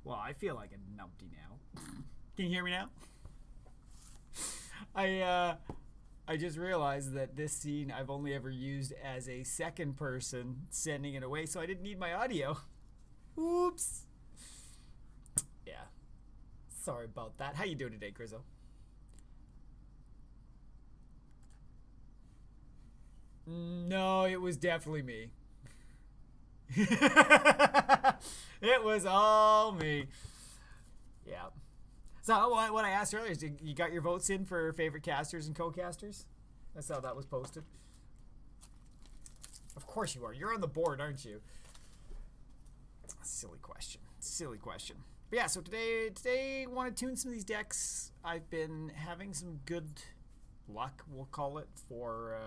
Well, I feel like a numpty now. Can you hear me now? I just realized that this scene I've only ever used as a second person sending it away, so I didn't need my audio. Oops. Yeah. Sorry about that. How you doing today, Grizzo? No, it was definitely me. It was all me. Yeah. So what I asked earlier is, you got your votes in for favorite casters and co-casters? That's how that was posted. Of course you are. You're on the board, aren't you? Silly question. Silly question. But yeah, so today I want to tune some of these decks. I've been having some good luck, we'll call it, for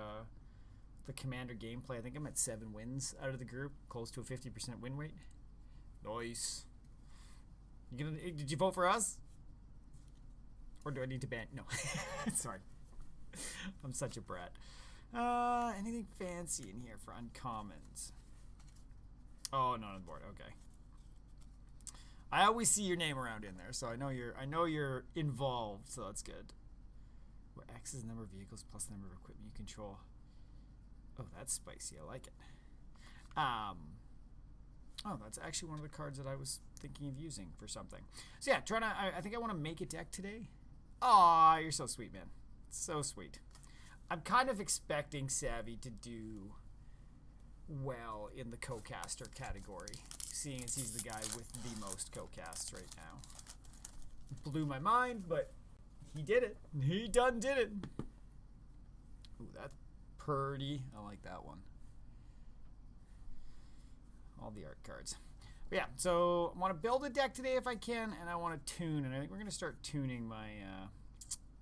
the Commander gameplay. I think I'm at 7 wins out of the group, close to a 50% win rate. Nice. Did you vote for us? Or do I need to ban? No. Sorry. I'm such a brat. Anything fancy in here for uncommons? Oh, not on the board. Okay. I always see your name around in there, so I know you're involved, so that's good. Where X is the number of vehicles plus the number of equipment you control. Oh, that's spicy. I like it. Oh, that's actually one of the cards that I was thinking of using for something. So yeah, I think I want to make a deck today. Aw, you're so sweet, man. So sweet. I'm kind of expecting Savi to do well in the co-caster category, seeing as he's the guy with the most co-casts right now. Blew my mind, but he did it. He done did it. Ooh, that's pretty. I like that one. All the art cards. But yeah, so I want to build a deck today if I can, and I want to tune, and I think we're going to start tuning my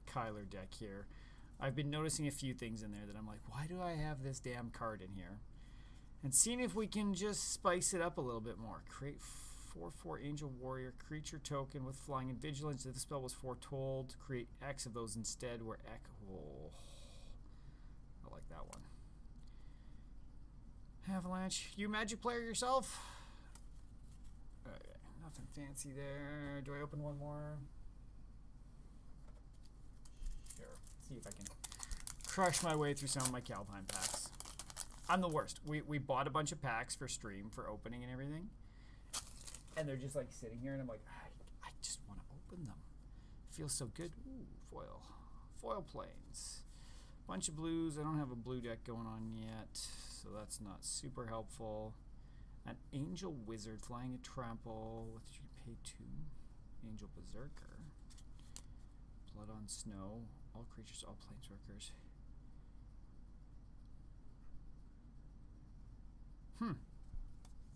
Kyler deck here. I've been noticing a few things in there that I'm like, why do I have this damn card in here? And seeing if we can just spice it up a little bit more. Create 4/4 Angel Warrior creature token with flying and vigilance. If the spell was foretold, create X of those instead, where X. Oh, I like that one. Avalanche. You a Magic player yourself? Okay, nothing fancy there. Do I open one more? Sure. See if I can crush my way through some of my Kaldheim packs. I'm the worst. We bought a bunch of packs for stream for opening and everything, and they're just like sitting here, and I'm like, I just want to open them. Feels so good. Ooh, foil planes. Bunch of blues. I don't have a blue deck going on yet, so that's not super helpful. An Angel Wizard flying a trample. What did you pay 2? Angel Berserker. Blood on Snow. All creatures, all planeswalkers.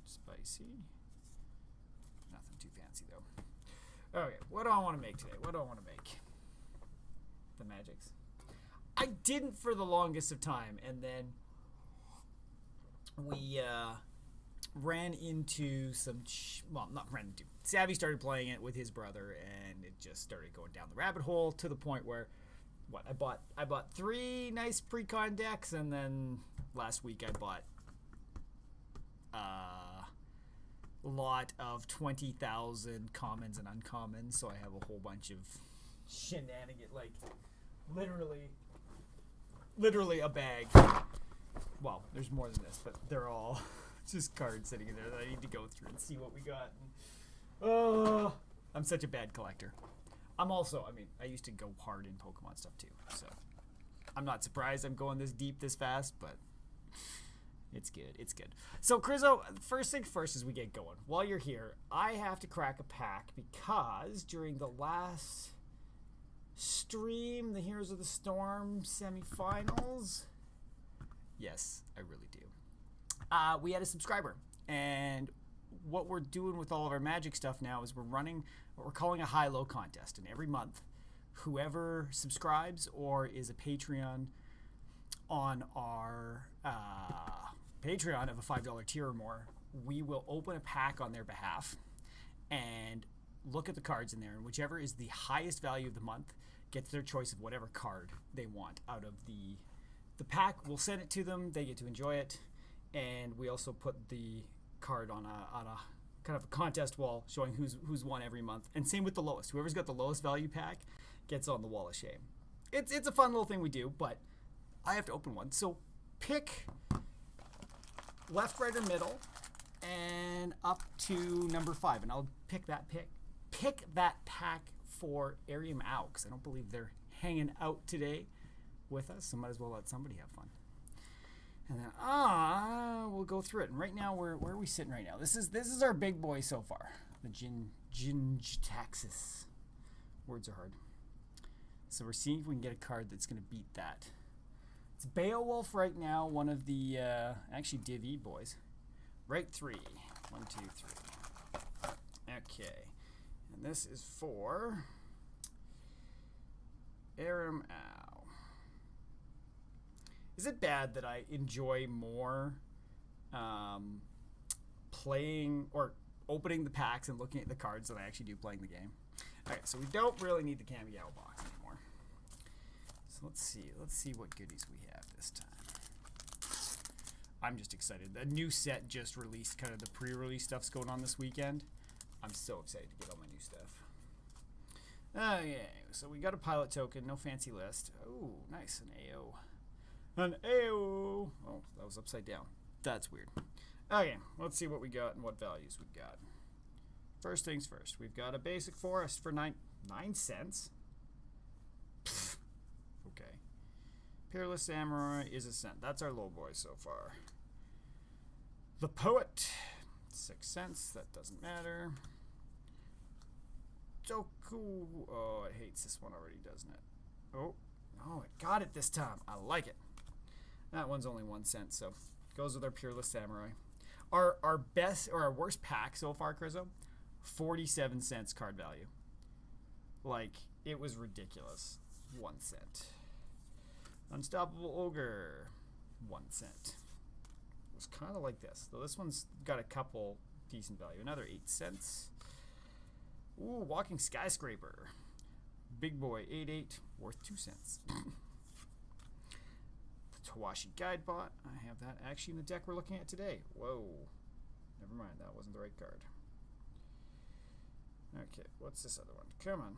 Spicy. Nothing too fancy though. Okay, what do I want to make today? What do I want to make? The Magics. I didn't for the longest of time, and then we ran into some. Well, not ran into. Savi started playing it with his brother, and it just started going down the rabbit hole to the point where, I bought 3 nice pre-con decks, and then last week I bought lot of 20,000 commons and uncommons, so I have a whole bunch of shenanigans, like literally a bag. Well, there's more than this, but they're all just cards sitting in there that I need to go through and see what we got. And, I'm such a bad collector. I'm also, I used to go hard in Pokemon stuff too, so I'm not surprised I'm going this deep this fast, but it's good. It's good. So, Crizzo, first thing first as we get going. While you're here, I have to crack a pack because during the last stream, the Heroes of the Storm semifinals, yes, I really do, we had a subscriber. And what we're doing with all of our Magic stuff now is we're running what we're calling a high-low contest. And every month, whoever subscribes or is a Patreon on our Patreon of a $5 tier or more, we will open a pack on their behalf and look at the cards in there, and whichever is the highest value of the month gets their choice of whatever card they want out of the pack. We'll send it to them, they get to enjoy it, and we also put the card on a kind of a contest wall showing who's won every month. And same with the lowest. Whoever's got the lowest value pack gets on the wall of shame. It's a fun little thing we do, but I have to open one. So pick left, right, or middle, and up to number 5, and I'll pick that pack for Arium Ow, because I don't believe they're hanging out today with us, so might as well let somebody have fun. And then we'll go through it. And right now, where are we sitting right now? This is our big boy so far, the Gingitaxis. Words are hard. So we're seeing if we can get a card that's going to beat that. It's Beowulf right now, one of the actually Div E boys. Right 3. 1, 2, 3. Okay. And this is for Arium Ow. Is it bad that I enjoy more playing or opening the packs and looking at the cards than I actually do playing the game? Okay, so we don't really need the Cameo box anymore. So let's see what goodies we have this time. I'm just excited. The new set just released, kind of the pre-release stuff's going on this weekend. I'm so excited to get all my new stuff. Okay, so we got a pilot token, no fancy list. Oh, nice, an AO. An AO! Oh, that was upside down. That's weird. Okay, let's see what we got and what values we got. First things first, we've got a basic forest for 9 cents. Pfft. Okay. Peerless Samurai is a cent. That's our low boy so far. The Poet, 6 cents. That doesn't matter. Toku. Oh, it hates this one already, doesn't it? Oh, it got it this time. I like it. That one's only 1 cent, so goes with our Peerless Samurai. Our best or our worst pack so far, Chriso, 47 cents card value. Like, it was ridiculous. 1 cent. Unstoppable Ogre, 1 cent. It was kind of like this. Though this one's got a couple decent value. Another 8 cents. Ooh, Walking Skyscraper. Big boy, 8.8, worth 2 cents. The Tawashi Guidebot. I have that actually in the deck we're looking at today. Whoa. Never mind, that wasn't the right card. Okay, what's this other one? Come on.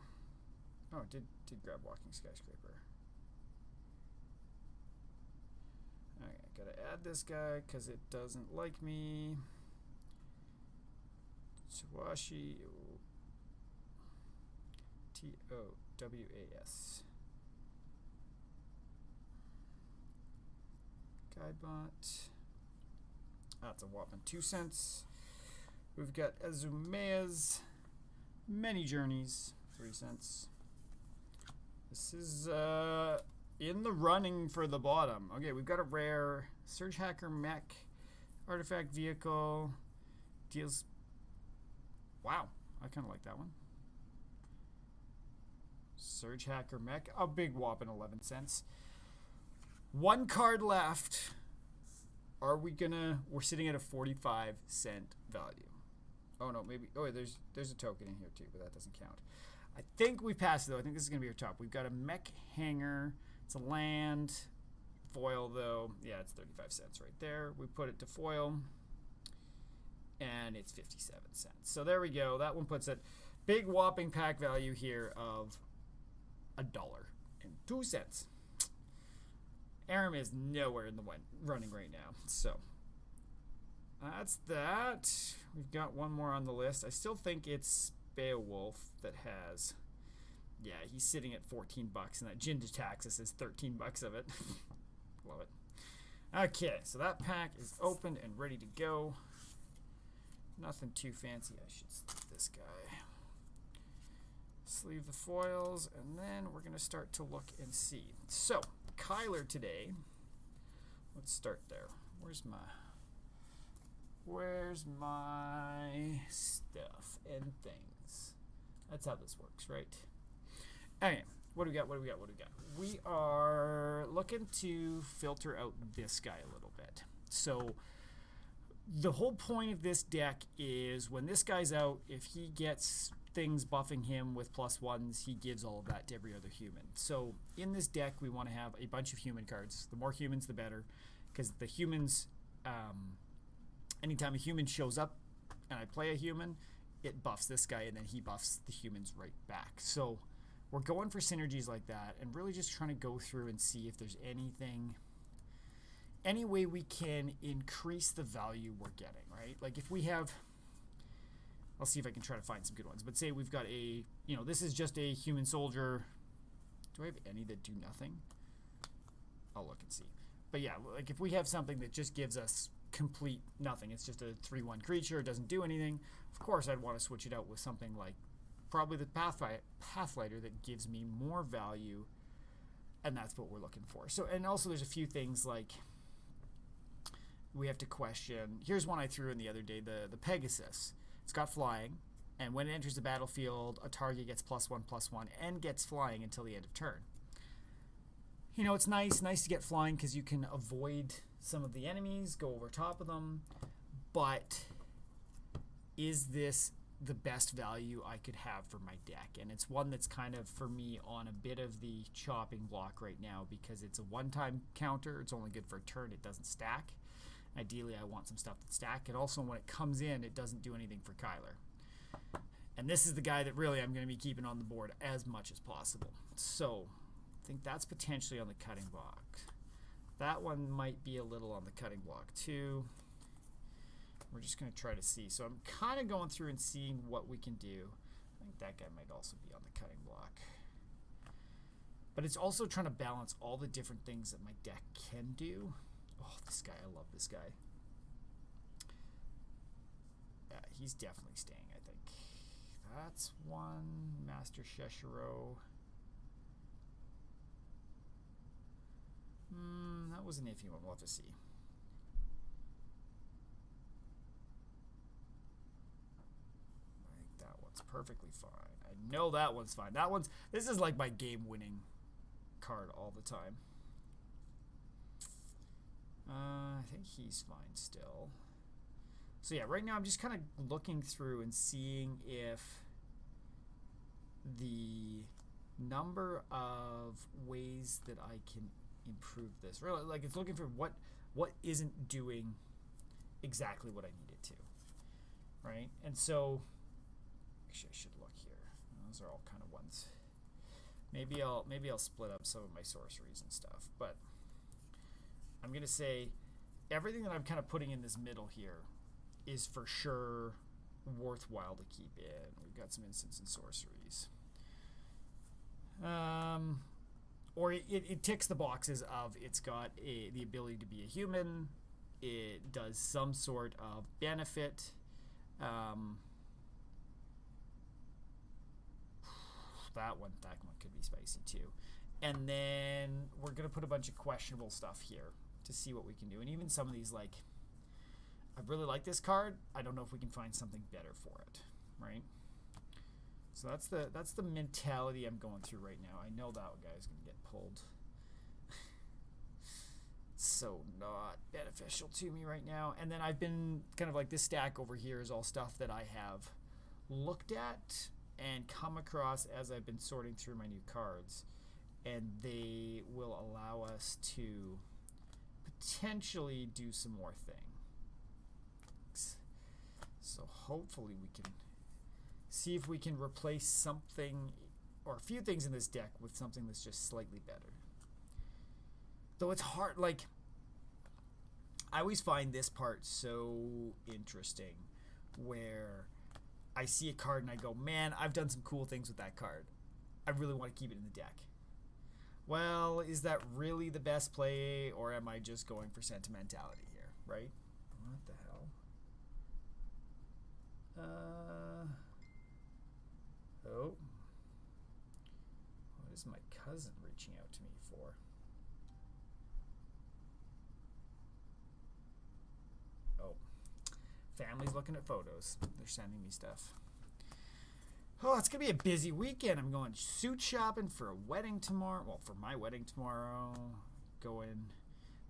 Oh, it did grab Walking Skyscraper. Okay, gotta add this guy because it doesn't like me. Tawashi. T-O-W-A-S. Guidebot. That's a whopping 2 cents. We've got Azumea's Many Journeys, 3 cents. This is in the running for the bottom. Okay, we've got a rare Surge Hacker Mech Artifact Vehicle. Deals. Wow, I kind of like that one. Surge Hacker Mech, a big whopping 11 cents. 1 card left. Are we gonna? We're sitting at a 45-cent value. Oh no, maybe. Oh, there's a token in here too, but that doesn't count. I think we passed it though. I think this is gonna be our top. We've got a Mech Hanger. It's a land. Foil though. Yeah, it's 35 cents right there. We put it to foil, and it's 57 cents. So there we go. That one puts it. Big whopping pack value here of $1.02. Aram is nowhere in the running right now. So that's that. We've got one more on the list. I still think it's Beowulf that has. Yeah, he's sitting at 14 bucks, and that Gingitaxis is 13 bucks of it. Love it. Okay, so that pack is open and ready to go. Nothing too fancy. I should sleeve this guy. Sleeve the foils, and then we're going to start to look and see. So, Kyler today. Let's start there. Where's my stuff and things? That's how this works, right? Okay, what do we got? We are looking to filter out this guy a little bit. So the whole point of this deck is when this guy's out, if he gets things buffing him with +1s, he gives all of that to every other human. So in this deck, we want to have a bunch of human cards. The more humans, the better, because the humans, anytime a human shows up and I play a human, it buffs this guy, and then he buffs the humans right back. So we're going for synergies like that, and really just trying to go through and see if there's any way we can increase the value we're getting, right? Like if we have, I'll see if I can try to find some good ones, but say we've got a, this is just a human soldier. Do I have any that do nothing? I'll look and see. But yeah, like if we have something that just gives us complete nothing, it's just a 3/1 creature, it doesn't do anything, of course I'd want to switch it out with something like probably the Pathfighter that gives me more value, and that's what we're looking for. So, and also there's a few things like we have to question. Here's one I threw in the other day, the Pegasus. It's got flying, and when it enters the battlefield, a target gets +1/+1 and gets flying until the end of turn. It's nice to get flying because you can avoid some of the enemies, go over top of them, but is this the best value I could have for my deck? And it's one that's kind of, for me, on a bit of the chopping block right now because it's a one-time counter. It's only good for a turn. It doesn't stack. Ideally, I want some stuff that stack. And also, when it comes in, it doesn't do anything for Kyler. And this is the guy that really I'm going to be keeping on the board as much as possible. So I think that's potentially on the cutting block. That one might be a little on the cutting block too. We're just going to try to see. So I'm kind of going through and seeing what we can do. I think that guy might also be on the cutting block. But it's also trying to balance all the different things that my deck can do. Oh, this guy, I love this guy. Yeah, he's definitely staying, I think. That's one. Master Sheshiro. That was an iffy one. We'll have to see. I think that one's perfectly fine. I know that one's fine. This is like my game-winning card all the time. I think he's fine still. So yeah, right now I'm just kind of looking through and seeing if the number of ways that I can improve this. Really, like it's looking for what isn't doing exactly what I need it to. Right? And so actually I should look here. Those are all kind of ones. Maybe I'll split up some of my sorceries and stuff, but I'm going to say everything that I'm kind of putting in this middle here is for sure worthwhile to keep in. We've got some instants and sorceries. Or it ticks the boxes of it's got the ability to be a human. It does some sort of benefit. That one could be spicy too. And then we're going to put a bunch of questionable stuff here to see what we can do. And even some of these, like, I really like this card. I don't know if we can find something better for it, right? So that's the mentality I'm going through right now. I know that guy's going to get pulled. So not beneficial to me right now. And then I've been kind of like this stack over here is all stuff that I have looked at and come across as I've been sorting through my new cards. And they will allow us to potentially do some more things. So hopefully we can see if we can replace something or a few things in this deck with something that's just slightly better. Though it's hard, like, I always find this part so interesting where I see a card and I go, man, I've done some cool things with that card. I really want to keep it in the deck. Well, is that really the best play, or am I just going for sentimentality here, right? What the hell? Oh. What is my cousin reaching out to me for? Oh. Family's looking at photos. They're sending me stuff. Oh, it's going to be a busy weekend. I'm going suit shopping for a wedding tomorrow. Well, for my wedding tomorrow. Going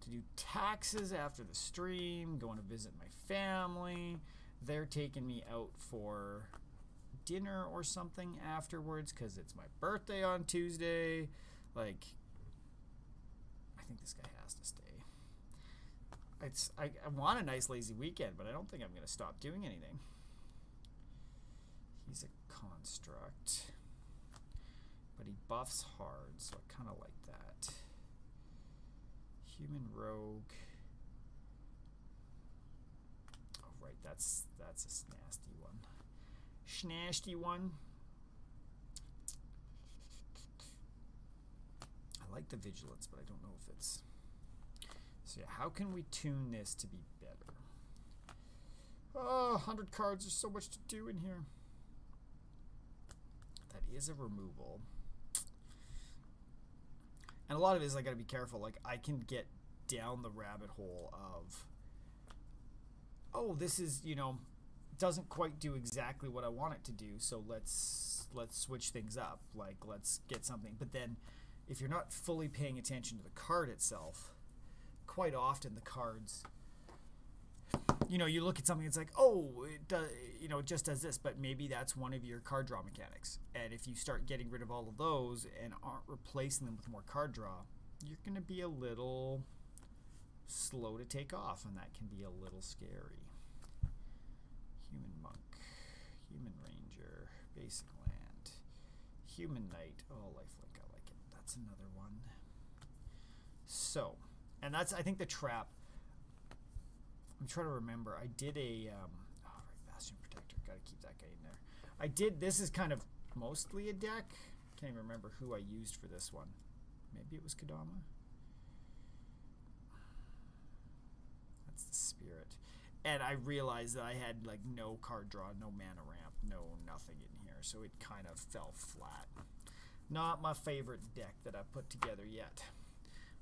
to do taxes after the stream. Going to visit my family. They're taking me out for dinner or something afterwards because it's my birthday on Tuesday. Like, I think this guy has to stay. I want a nice lazy weekend, but I don't think I'm going to stop doing anything. He's a construct. But he buffs hard, so I kind of like that. Human rogue. Oh, right, that's a snasty one. Snasty one. I like the vigilance, but I don't know if it's... So yeah, how can we tune this to be better? Oh, 100 cards, there's so much to do in here. That is a removal. And a lot of it is I gotta be careful. Like, I can get down the rabbit hole of, oh, this is, you know, doesn't quite do exactly what I want it to do, so let's switch things up. Like, let's get something. But then, if you're not fully paying attention to the card itself, quite often the cards, you know, you look at something, it's like, oh, it does, you know, it just does this, but maybe that's one of your card draw mechanics. And if you start getting rid of all of those and aren't replacing them with more card draw, you're going to be a little slow to take off, and that can be a little scary. Human monk, human ranger, basic land, human knight. Oh, lifelink, I like it. That's another one. So, and that's, I think, the trap. I'm trying to remember. I did a, oh, right, Bastion Protector. Got to keep that guy in there. I did, this is kind of mostly a deck. Can't even remember who I used for this one. Maybe it was Kodama. That's the spirit. And I realized that I had like no card draw, no mana ramp, no nothing in here. So it kind of fell flat. Not my favorite deck that I've put together yet.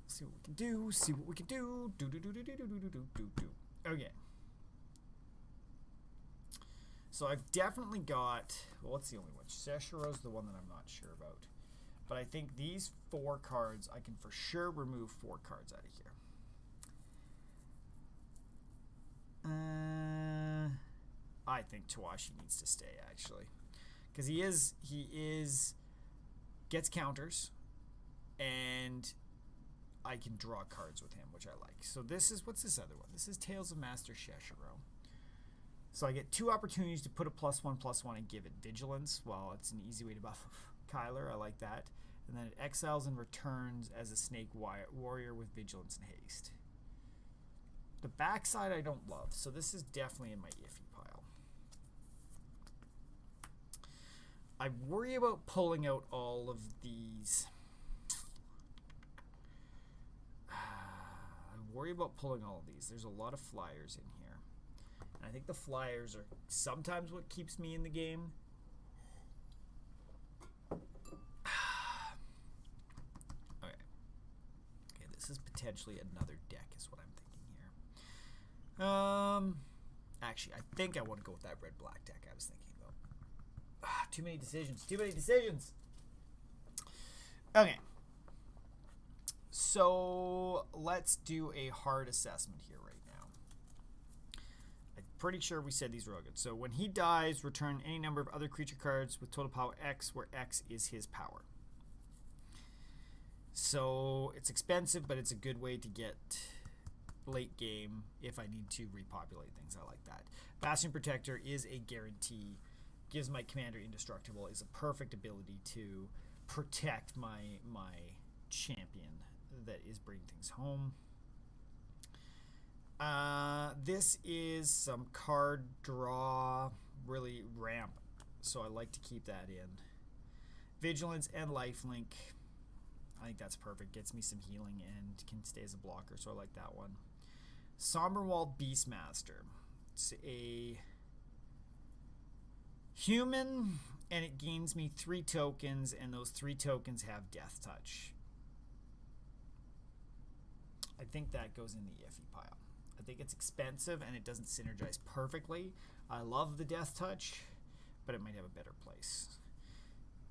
Let's see what we can do. See what we can do. Do. Okay. So I've definitely got, well, what's the only one? Seshiro's the one that I'm not sure about. But I think these 4 cards, I can for sure remove 4 cards out of here. I think Tawashi needs to stay, actually. Because he gets counters, and I can draw cards with him, which I like. So this is, what's this other one? This is Tales of Master Sheshiro. So I get 2 opportunities to put a +1/+1 and give it vigilance. Well, it's an easy way to buff Kyler. I like that. And then it exiles and returns as a snake warrior with vigilance and haste. The backside I don't love, so this is definitely in my iffy pile. I worry about pulling out all of these. I worry about pulling all of these. There's a lot of flyers in here. And I think the flyers are sometimes what keeps me in the game. Okay, this is potentially another deck is what I'm thinking here. Actually, I think I want to go with that red-black deck I was thinking about. Too many decisions. Too many decisions. Okay. So let's do a hard assessment here right now. I'm pretty sure we said these were all good. So when he dies, return any number of other creature cards with total power X, where X is his power. So it's expensive, but it's a good way to get late game if I need to repopulate things. I like that. Bastion Protector is a guarantee. Gives my commander indestructible. Is a perfect ability to protect my champion that is bringing things home. This is some card draw, really ramp, so I like to keep that in. Vigilance and lifelink. I think that's perfect. Gets me some healing and can stay as a blocker, so I like that one. Somberwald Beastmaster. It's a human, and it gains me 3 tokens, and those 3 tokens have Death Touch. I think that goes in the iffy pile. I think it's expensive, and it doesn't synergize perfectly. I love the Death Touch, but it might have a better place.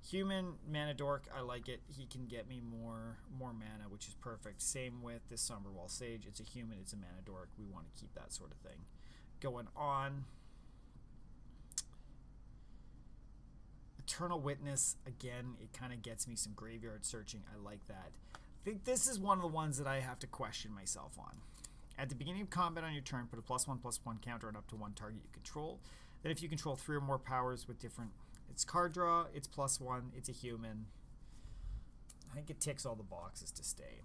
Human, Mana Dork, I like it. He can get me more mana, which is perfect. Same with this Somberwall Sage. It's a human, it's a Mana Dork. We want to keep that sort of thing going on. Eternal Witness, again, it kind of gets me some graveyard searching. I like that. I think this is one of the ones that I have to question myself on. At the beginning of combat on your turn, put a +1/+1 counter on up to 1 target you control. Then if you control 3 or more powers with different... It's card draw, it's +1, it's a human. I think it ticks all the boxes to stay.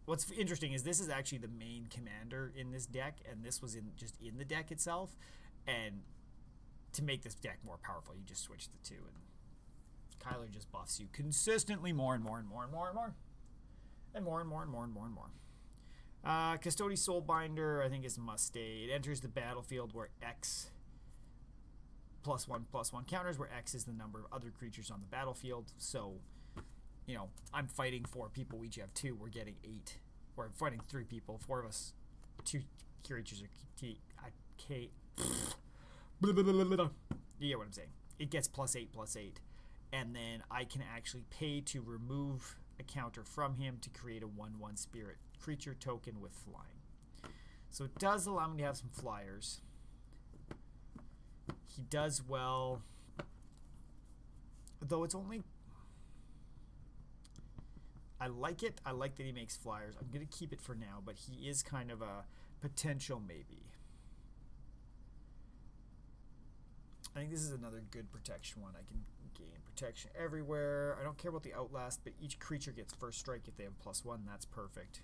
What's interesting is this is actually the main commander in this deck, and this was just in the deck itself. And to make this deck more powerful, you just switch the two, and Kyler just buffs you consistently more and more and more and more and more. And more and more and more and more and more. Custody Soulbinder, I think, is must stay. It enters the battlefield where X +1/+1 counters, where X is the number of other creatures on the battlefield. So, you know, I'm fighting 4 people. We each have 2. We're getting 8. We're fighting 3 people. 4 of us. 2 creatures are K. You get what I'm saying. It gets +8/+8. And then I can actually pay to remove a counter from him to create a 1/1 spirit creature token with flying. So it does allow me to have some flyers. He does well, though it's only... I like it. I like that he makes flyers. I'm going to keep it for now, but he is kind of a potential maybe. I think this is another good protection one. I can gain protection everywhere. I don't care about the Outlast, but each creature gets first strike if they have +1. That's perfect.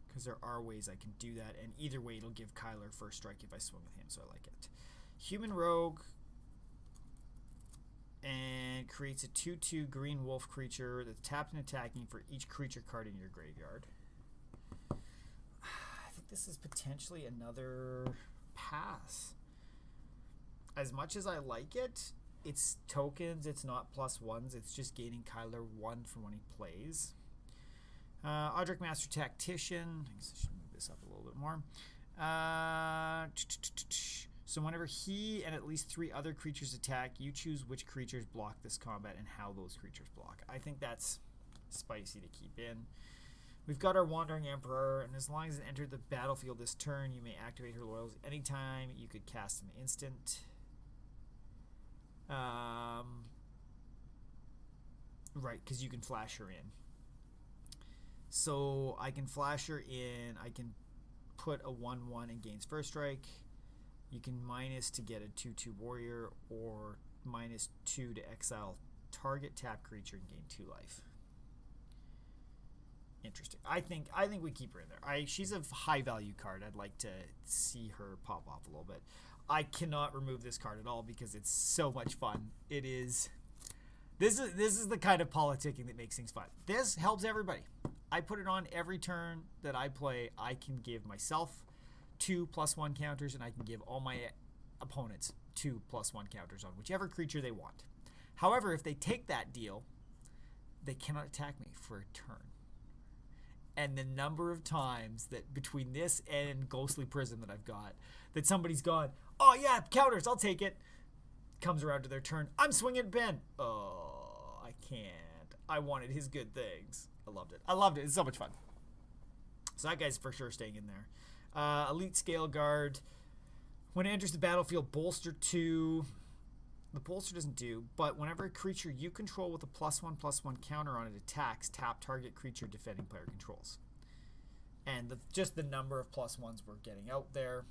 Because there are ways I can do that, and either way it'll give Kyler first strike if I swing with him, so I like it. Human Rogue, and creates a 2/2 green wolf creature that's tapped and attacking for each creature card in your graveyard. I think this is potentially another pass. As much as I like it, it's tokens, it's not +1s, it's just gaining Kyler 1 from when he plays. Audric Master Tactician. I guess I should move this up a little bit more. So whenever he and at least 3 other creatures attack, you choose which creatures block this combat and how those creatures block. I think that's spicy to keep in. We've got our Wandering Emperor, and as long as it entered the battlefield this turn, you may activate her loyalties anytime. You could cast an instant. Right, because you can flash her in. So I can flash her in. I can put a 1/1 and gains first strike. You can minus to get a 2/2 warrior, or -2 to exile target tap creature and gain 2 life. Interesting. I think we keep her in there. She's a high value card. I'd like to see her pop off a little bit. I cannot remove this card at all because it's so much fun. It is. This is the kind of politicking that makes things fun. This helps everybody. I put it on every turn that I play. I can give myself 2 +1 counters, and I can give all my opponents 2 +1 counters on whichever creature they want. However, if they take that deal, they cannot attack me for a turn. And the number of times that between this and Ghostly Prison that I've got, that somebody's gone, oh yeah, counters, I'll take it. Comes around to their turn, I'm swinging at Ben. Oh, I can't. I wanted his good things. I loved it. I loved it. It's so much fun. So that guy's for sure staying in there. Elite Scale Guard. When it enters the battlefield, bolster 2. The bolster doesn't do, but whenever a creature you control with a +1/+1 counter on it attacks, tap target creature defending player controls. And just the number of +1s we're getting out there.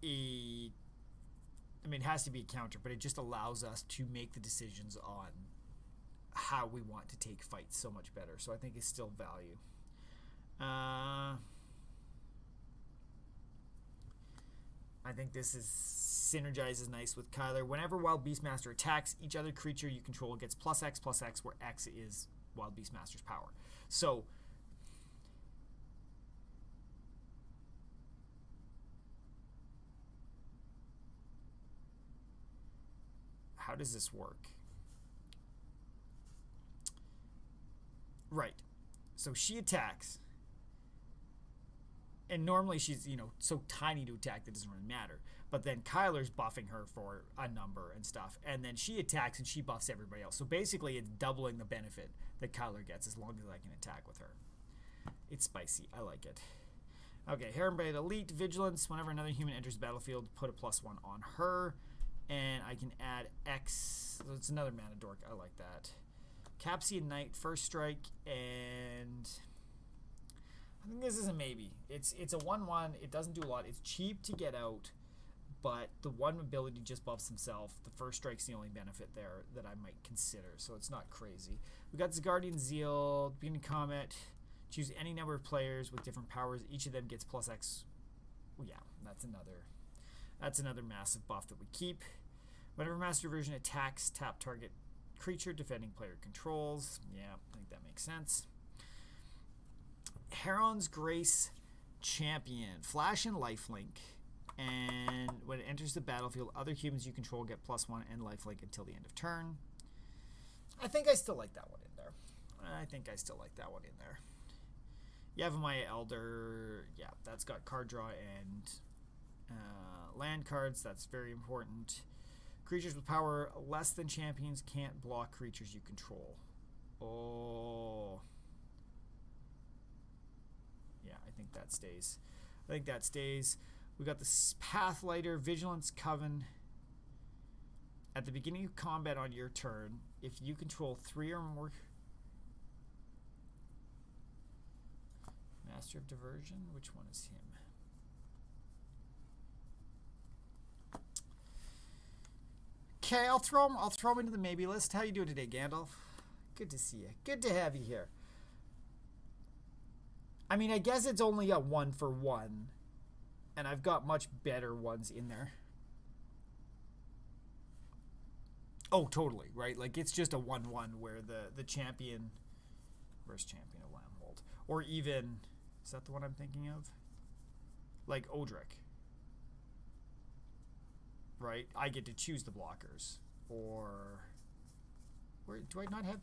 I mean, it has to be a counter, but it just allows us to make the decisions on how we want to take fights so much better. So I think it's still value. I think this synergizes nice with Kyler. Whenever Wild Beastmaster attacks, each other creature you control gets +X/+X, where X is Wild Beastmaster's power. So how does this work? Right. So she attacks. And normally she's, so tiny to attack that doesn't really matter. But then Kyler's buffing her for a number and stuff. And then she attacks and she buffs everybody else. So basically it's doubling the benefit that Kyler gets as long as I can attack with her. It's spicy. I like it. Okay, Herrenblade Elite Vigilance. Whenever another human enters the battlefield, put a +1 on her. And I can add X. So it's another mana dork. I like that. Capsian Knight, first strike, and I think this is a maybe. It's a 1/1. It doesn't do a lot. It's cheap to get out, but the one ability just buffs himself. The first strike's the only benefit there that I might consider, so it's not crazy. We got Guardian Zeal, Beginning Comet. Choose any number of players with different powers. Each of them gets plus X. Well, yeah, that's another massive buff that we keep. Whenever Master Version attacks, tap target creature defending player controls. Yeah, I think that makes sense. Heron's Grace Champion. Flash and lifelink. And when it enters the battlefield, other humans you control get +1 and lifelink until the end of turn. I think I still like that one in there. Yavimaya Elder. Yeah, that's got card draw and land cards. That's very important. Creatures with power less than champions can't block creatures you control. Oh. Yeah, I think that stays. We got the Pathlighter, Vigilance Coven. At the beginning of combat on your turn, if you control 3 or more... Master of Diversion? Which one is him? Okay, I'll throw him into the maybe list. How you doing today, Gandalf? Good to see you. Good to have you here. I mean, I guess it's only a 1-for-1, and I've got much better ones in there. Oh, totally, right? Like, it's just a 1-1 where the champion... Where's Champion of Lamhold? Or even... Is that the one I'm thinking of? Like Odric. Right? I get to choose the blockers. Or... Where do I not have...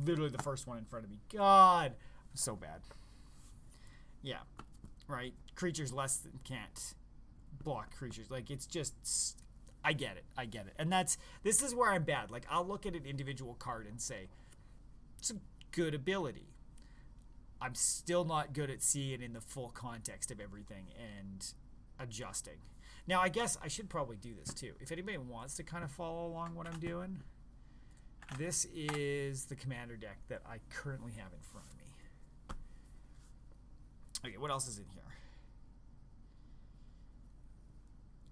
literally the first one in front of me. God! I'm so bad. Yeah. Right? Creatures less than can't block creatures. Like, it's just... I get it. And this is where I'm bad. Like, I'll look at an individual card and say, it's a good ability. I'm still not good at seeing in the full context of everything and adjusting. Now, I guess I should probably do this too. If anybody wants to kind of follow along what I'm doing, this is the commander deck that I currently have in front of me. Okay, what else is in here?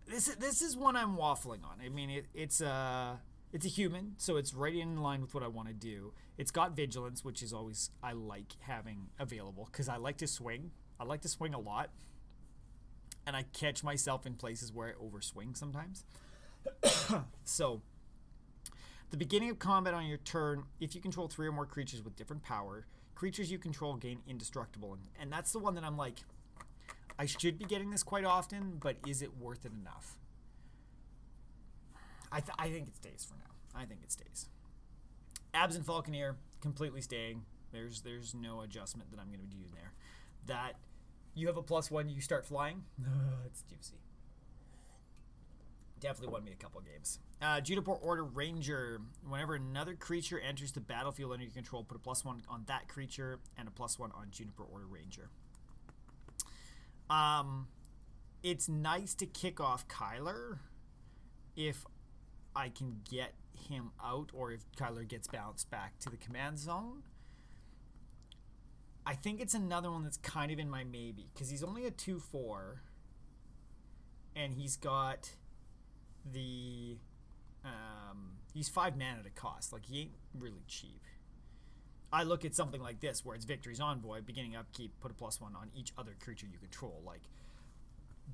This is one I'm waffling on. I mean, it's a human, so it's right in line with what I want to do. It's got vigilance, which is always I like having available because I like to swing. I like to swing a lot, and I catch myself in places where I overswing sometimes. So, the beginning of combat on your turn, if you control 3 or more creatures with different power, creatures you control gain indestructible, and that's the one that I'm like, I should be getting this quite often, but is it worth it enough? I think it stays for now. I think it stays. Absent Falconeer, completely staying. There's no adjustment that I'm going to be doing there. That you have a +1, you start flying. It's juicy. Definitely won me a couple games. Juniper Order Ranger. Whenever another creature enters the battlefield under your control, put a +1 on that creature and a +1 on Juniper Order Ranger. It's nice to kick off Kyler if I can get him out or if Kyler gets bounced back to the command zone. I think it's another one that's kind of in my maybe because he's only a 2/4 and he's got the he's 5 mana to cost. Like, he ain't really cheap. I look at something like this where it's Victory's Envoy, beginning upkeep, put a +1 on each other creature you control. Like,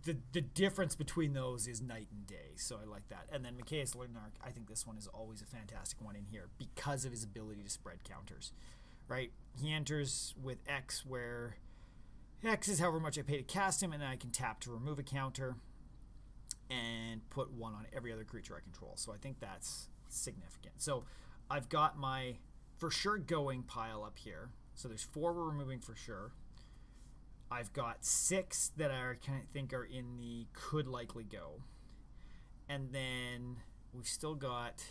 the difference between those is night and day, so I like that. And then Mikaeus Lunark, I think this one is always a fantastic one in here because of his ability to spread counters, right? He enters with X, where X is however much I pay to cast him, and then I can tap to remove a counter and put 1 on every other creature I control. So I think that's significant. So I've got my for sure going pile up here. So there's 4 we're removing for sure. I've got 6 that I kind of think are in the could likely go. And then we've still got...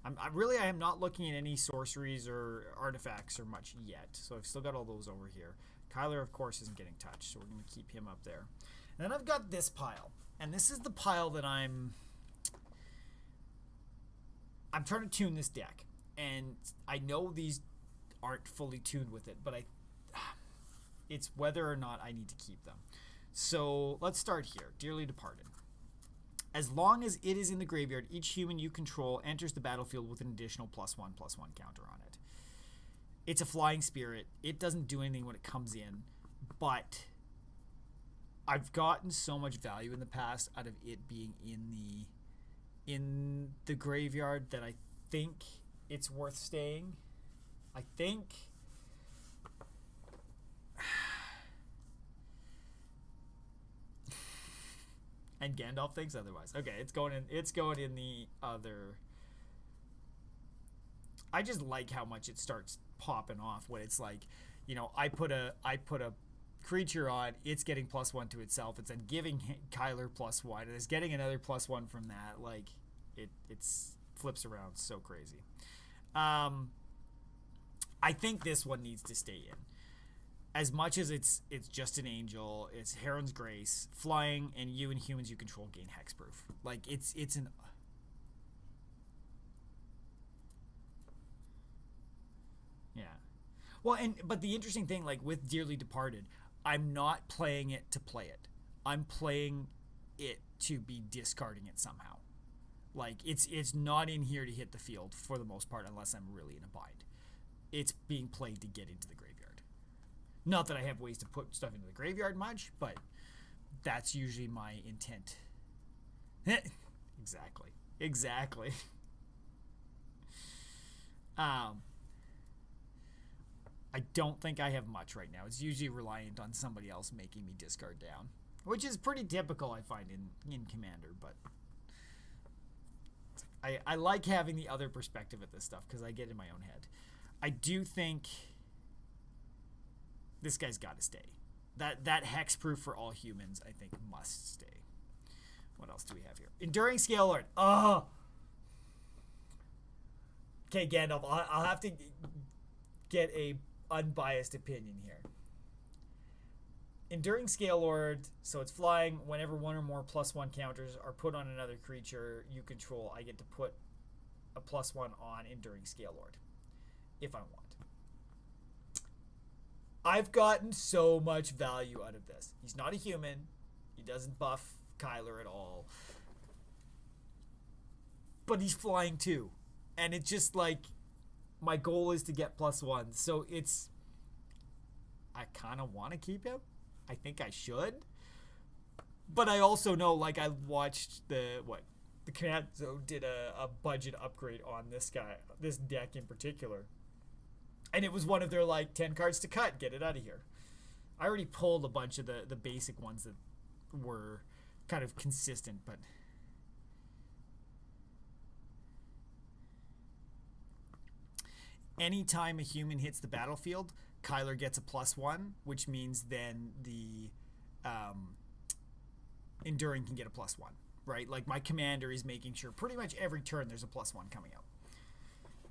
I am not looking at any sorceries or artifacts or much yet. So I've still got all those over here. Kyler, of course, isn't getting touched, so we're going to keep him up there. And then I've got this pile. And this is the pile that I'm trying to tune this deck. And I know these aren't fully tuned with it, but It's whether or not I need to keep them. So let's start here. Dearly Departed. As long as it is in the graveyard, each human you control enters the battlefield with an additional +1/+1 counter on it. It's a flying spirit. It doesn't do anything when it comes in, but I've gotten so much value in the past out of it being in the graveyard that I think it's worth staying. I think and Gandalf thinks otherwise. Okay, it's going in the other. I just like how much it starts popping off when it's like, I put a creature on, it's getting +1 to itself. It's then giving Kyler +1, and it's getting another +1 from that. Like, it's flips around so crazy. I think this one needs to stay in. As much as it's just an angel, it's Heron's Grace, flying, and you and humans you control gain hexproof. Like, it's an. Yeah. Well, but the interesting thing, like with Dearly Departed, I'm not playing it to play it. I'm playing it to be discarding it somehow. Like, it's not in here to hit the field for the most part unless I'm really in a bind. It's being played to get into the graveyard. Not that I have ways to put stuff into the graveyard much, but that's usually my intent. Exactly. I don't think I have much right now. It's usually reliant on somebody else making me discard down, which is pretty typical, I find, in Commander, but I like having the other perspective at this stuff because I get in my own head. I do think this guy's got to stay. That hexproof for all humans, I think, must stay. What else do we have here? Enduring Scale Lord. Oh! Okay, Gandalf, I'll have to get a unbiased opinion here. Enduring Scale Lord, so it's flying. Whenever one or more +1 counters are put on another creature you control, I get to put a +1 on Enduring Scale Lord if I want. I've gotten so much value out of this. He's not a human. He doesn't buff Kyler at all. But he's flying too. And it's just like, my goal is to get +1. So I kind of want to keep him. I think I should. But I also know, like, I watched the Command Zone did a budget upgrade on this deck in particular. And it was one of their, 10 cards to cut. Get it out of here. I already pulled a bunch of the basic ones that were kind of consistent, but anytime a human hits the battlefield, Kyler gets a +1, which means then the Enduring can get a +1, right? Like, my commander is making sure pretty much every turn there's a +1 coming out.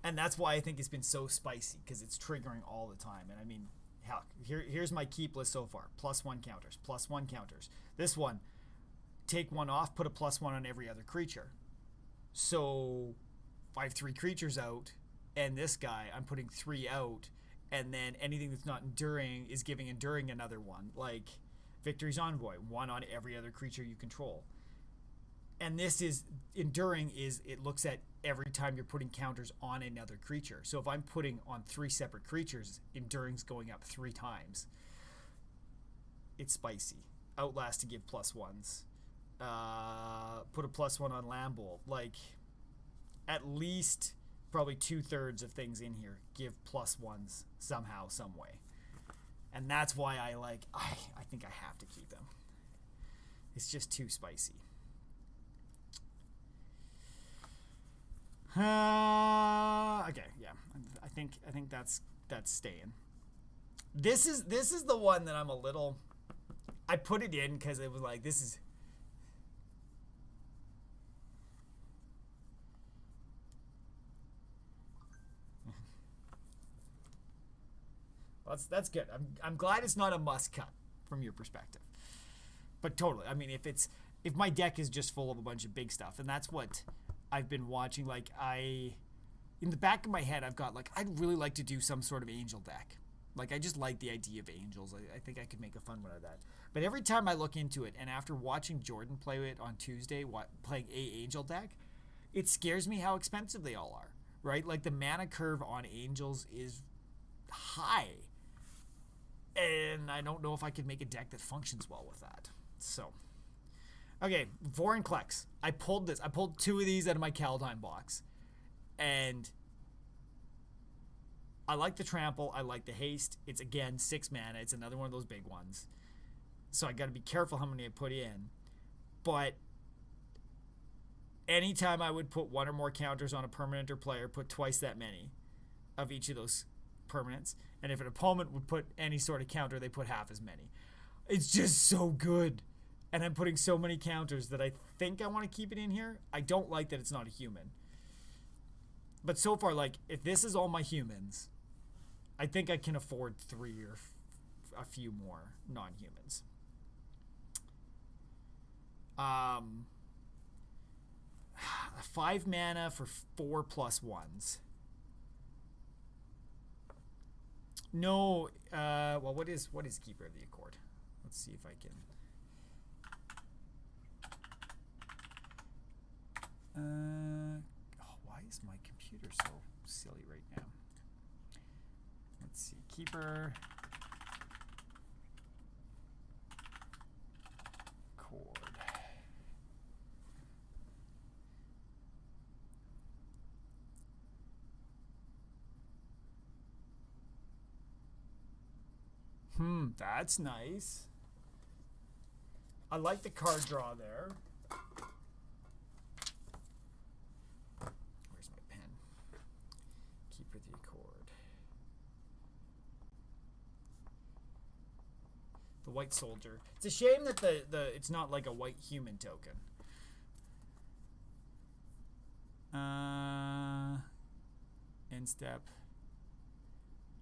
And that's why I think it's been so spicy, because it's triggering all the time. And I mean, heck, here's my keep list so far. +1 counters, +1 counters. This one, take one off, put a +1 on every other creature. So if I have 3 creatures out, and this guy, I'm putting 3 out, and then anything that's not enduring is giving enduring another one. Like Victory's Envoy, 1 on every other creature you control. And this is, enduring is, it looks at every time you're putting counters on another creature. So if I'm putting on 3 separate creatures, enduring's going up 3 times. It's spicy. Outlast to give +1s. Put a +1 on Lambolt. Like, at least probably 2/3 of things in here give +1s somehow, some way. And that's why I think I have to keep them. It's just too spicy. Okay, yeah. I think that's staying. This is the one that I'm a little. I put it in because it was like, this is. Well, that's good. I'm glad it's not a must cut from your perspective. But totally, I mean, if my deck is just full of a bunch of big stuff, and that's what I've been watching, like, in the back of my head, I've got, like, I'd really like to do some sort of angel deck. Like, I just like the idea of angels. I think I could make a fun one of that. But every time I look into it, and after watching Jordan play it on Tuesday, playing a angel deck, it scares me how expensive they all are, right? Like, the mana curve on angels is high. And I don't know if I could make a deck that functions well with that. So, okay, Vorin Klex. I pulled 2 of these out of my Kaldheim box. And I like the trample. I like the haste. It's, again, 6 mana. It's another one of those big ones. So I got to be careful how many I put in. But anytime I would put 1 or more counters on a permanent or player, put twice that many of each of those permanents. And if an opponent would put any sort of counter, they put half as many. It's just so good. And I'm putting so many counters that I think I want to keep it in here. I don't like that it's not a human. But so far, like, if this is all my humans, I think I can afford 3 or a few more non-humans. 5 mana for 4+1s. No, well, what is Keeper of the Accord? Let's see if I can. Why is my computer so silly right now? Let's see, Keeper Accord. That's nice. I like the card draw there. Where's my pen? Keeper the Accord. The white soldier. It's a shame that it's not like a white human token. End step.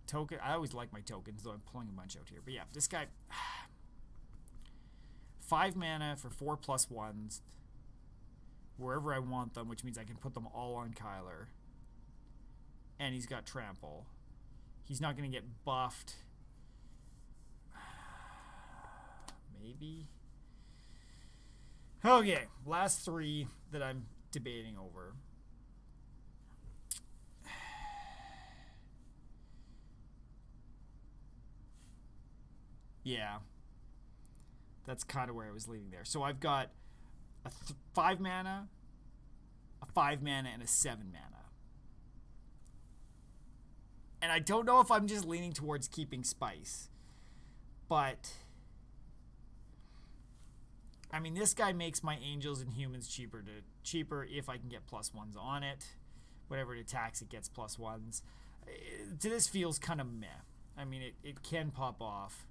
Token. I always like my tokens, though I'm pulling a bunch out here. But yeah, this guy. 5 mana for 4+1s. Wherever I want them, which means I can put them all on Kyler. And he's got trample. He's not going to get buffed. Maybe. Okay, last 3 that I'm debating over. Yeah. That's kind of where I was leading there. So I've got a 5 mana, a 5 mana, and a 7 mana. And I don't know if I'm just leaning towards keeping Spice. But, I mean, this guy makes my Angels and Humans cheaper if I can get +1s on it. Whatever it attacks, it gets +1s. This feels kind of meh. I mean, it can pop off.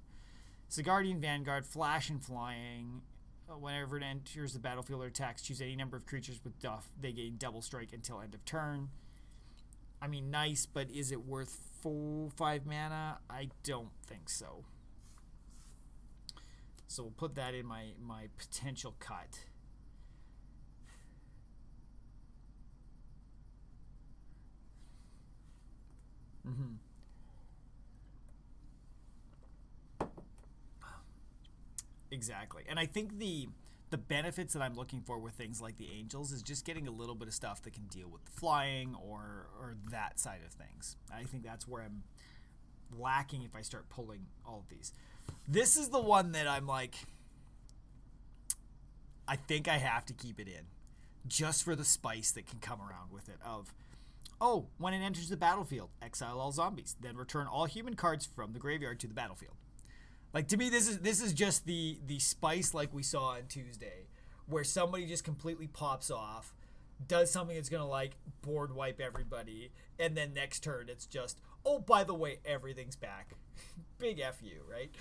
So Guardian Vanguard, flash and flying. Whenever it enters the battlefield or attacks, choose any number of creatures with Duff. They gain double strike until end of turn. I mean, nice, but is it worth 5 mana? I don't think so. So we'll put that in my potential cut. Exactly. And I think the benefits that I'm looking for with things like the Angels is just getting a little bit of stuff that can deal with the flying or that side of things. I think that's where I'm lacking if I start pulling all of these. This is the one that I'm like, I think I have to keep it in just for the spice that can come around with it of, oh, when it enters the battlefield, exile all zombies, then return all human cards from the graveyard to the battlefield. Like, to me, this is just the spice like we saw on Tuesday, where somebody just completely pops off, does something that's going to, like, board wipe everybody, and then next turn it's just, oh, by the way, everything's back. Big F you, right?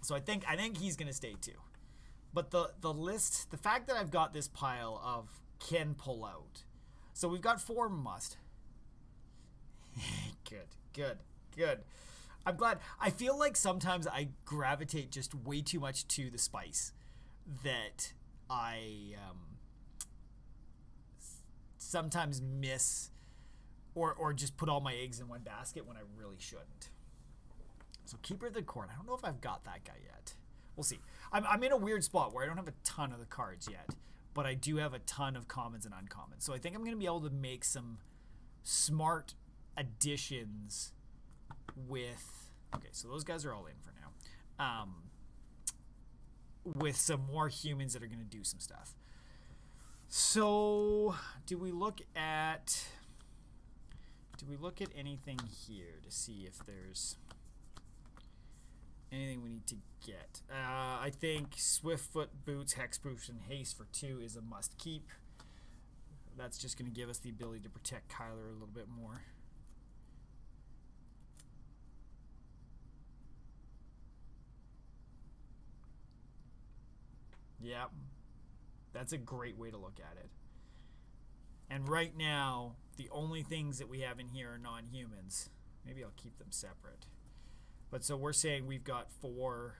So I think he's going to stay too. But the list, the fact that I've got this pile of can pull out. So we've got 4 must. Good. I'm glad. I feel like sometimes I gravitate just way too much to the spice that I sometimes miss or just put all my eggs in one basket when I really shouldn't. So Keeper of the Court. I don't know if I've got that guy yet. We'll see. I'm in a weird spot where I don't have a ton of the cards yet, but I do have a ton of commons and uncommons. So I think I'm going to be able to make some smart additions with... Okay, so those guys are all in for now. With some more humans that are going to do some stuff. So, do we look at anything here to see if there's anything we need to get? I think Swiftfoot Boots, Hexproof, and Haste for 2 is a must keep. That's just going to give us the ability to protect Kyler a little bit more. Yeah, that's a great way to look at it. And right now, the only things that we have in here are non-humans. Maybe I'll keep them separate. But so we're saying we've got four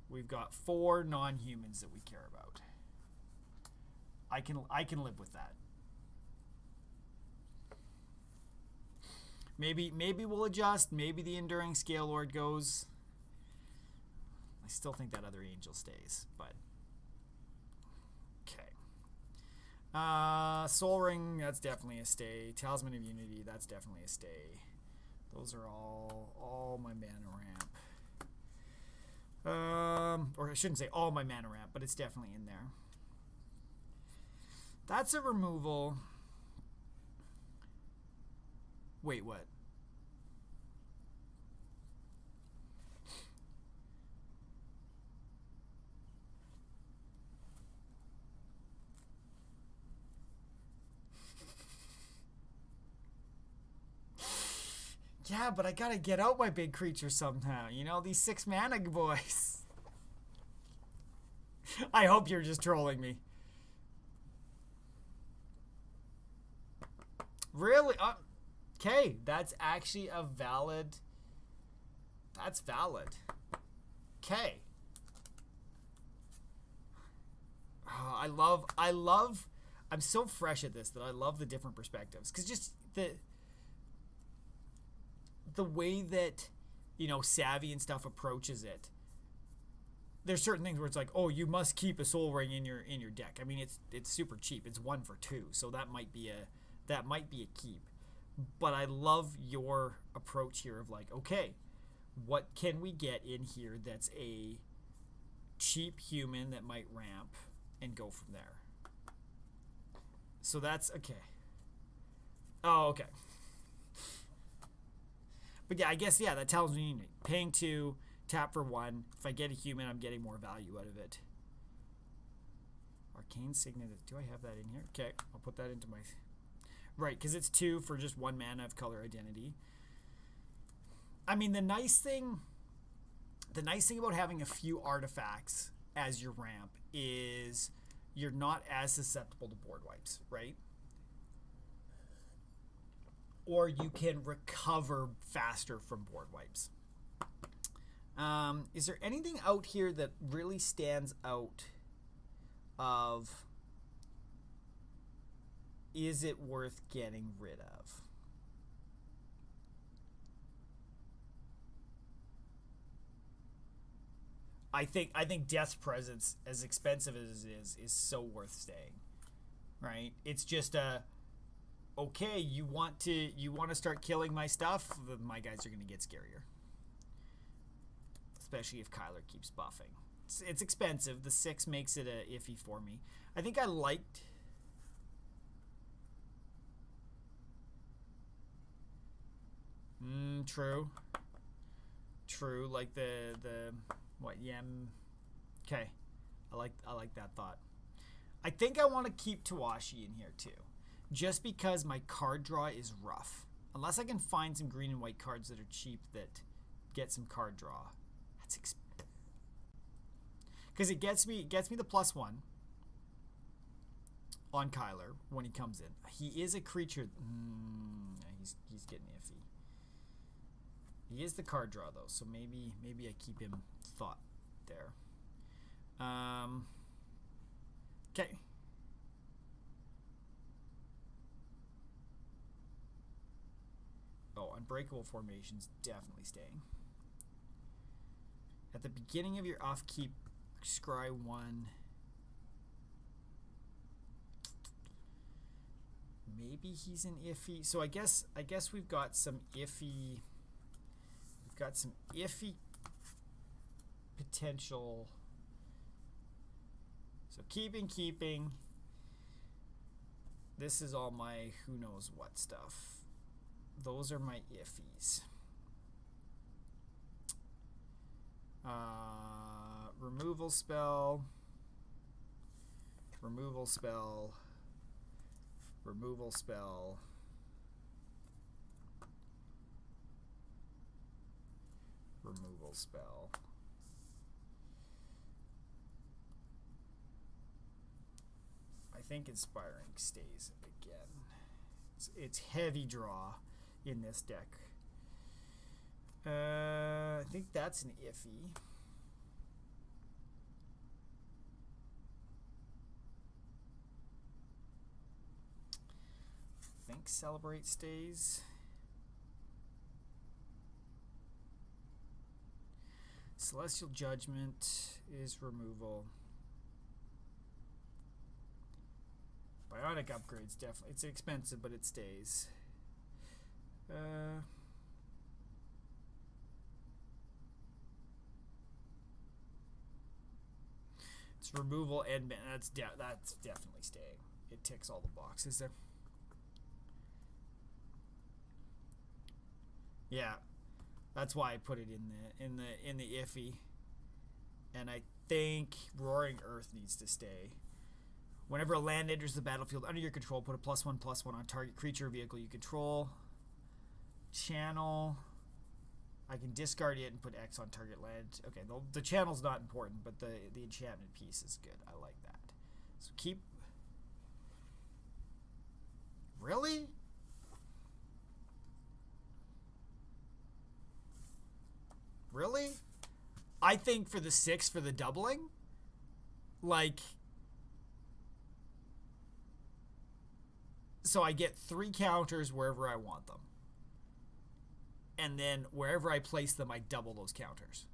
non-humans that we care about. I can live with that. Maybe we'll adjust. Maybe the Enduring Scale Lord goes. I still think that other angel stays, but okay. Soul Ring, that's definitely a stay. Talisman of Unity, that's definitely a stay. Those are all my mana ramp. Or I shouldn't say all my mana ramp, but it's definitely in there. That's a removal. Wait, what? Yeah, but I gotta get out my big creature somehow. You know, these 6 mana boys. I hope you're just trolling me. Really? Okay, that's actually a valid... That's valid. Okay. Oh, I love... I'm so fresh at this that I love the different perspectives. Because just the way that, you know, Savi and stuff approaches it, there's certain things where it's like, oh, you must keep a Soul Ring in your deck. I mean, it's super cheap. It's 1 for 2, so that might be a keep. But I love your approach here of like, okay, what can we get in here that's a cheap human that might ramp and go from there. So that's okay. Oh, okay. But yeah, I guess, yeah, that tells me paying 2, tap for 1. If I get a human, I'm getting more value out of it. Arcane Signet, do I have that in here? Okay, I'll put that into my... Right, because it's 2 for just 1 mana of color identity. I mean, the nice thing about having a few artifacts as your ramp is you're not as susceptible to board wipes, right? Or you can recover faster from board wipes. Is there anything out here that really stands out of... Is it worth getting rid of? I think Death's Presence, as expensive as it is so worth staying. Right? It's just a okay, you want to start killing my stuff, my guys are going to get scarier. Especially if Kyler keeps buffing. It's expensive. The 6 makes it a iffy for me. I think I liked... True. True, like the what, Yem. Okay. I like that thought. I think I want to keep Tawashi in here too. Just because my card draw is rough. Unless I can find some green and white cards that are cheap that get some card draw. That's expensive. Because it gets me the +1 on Kyler when he comes in. He is a creature. He's getting iffy. He is the card draw though, so maybe I keep him thought there. Okay. Unbreakable formation's definitely staying. At the beginning of your off-keep, scry 1. Maybe he's an iffy. So I guess we've got some iffy. We've got some iffy potential. So keeping. This is all my who knows what stuff. Those are my iffies. Removal spell. Removal spell. Removal spell. Removal spell. I think Inspiring stays again. It's heavy draw in this deck. I think that's an iffy. I think Celebrate stays. Celestial Judgment is removal. Bionic Upgrade's definitely, it's expensive, but it stays. It's removal and that's definitely staying. It ticks all the boxes there. Yeah, that's why I put it in the iffy. And I think Roaring Earth needs to stay. Whenever a land enters the battlefield under your control, put a +1/+1 on target creature or vehicle you control. Channel. I can discard it and put X on target land. Okay, the channel's not important, but the enchantment piece is good. I like that. So keep. Really? Really? I think for the 6 for the doubling, like, so I get 3 counters wherever I want them. And then wherever I place them, I double those counters.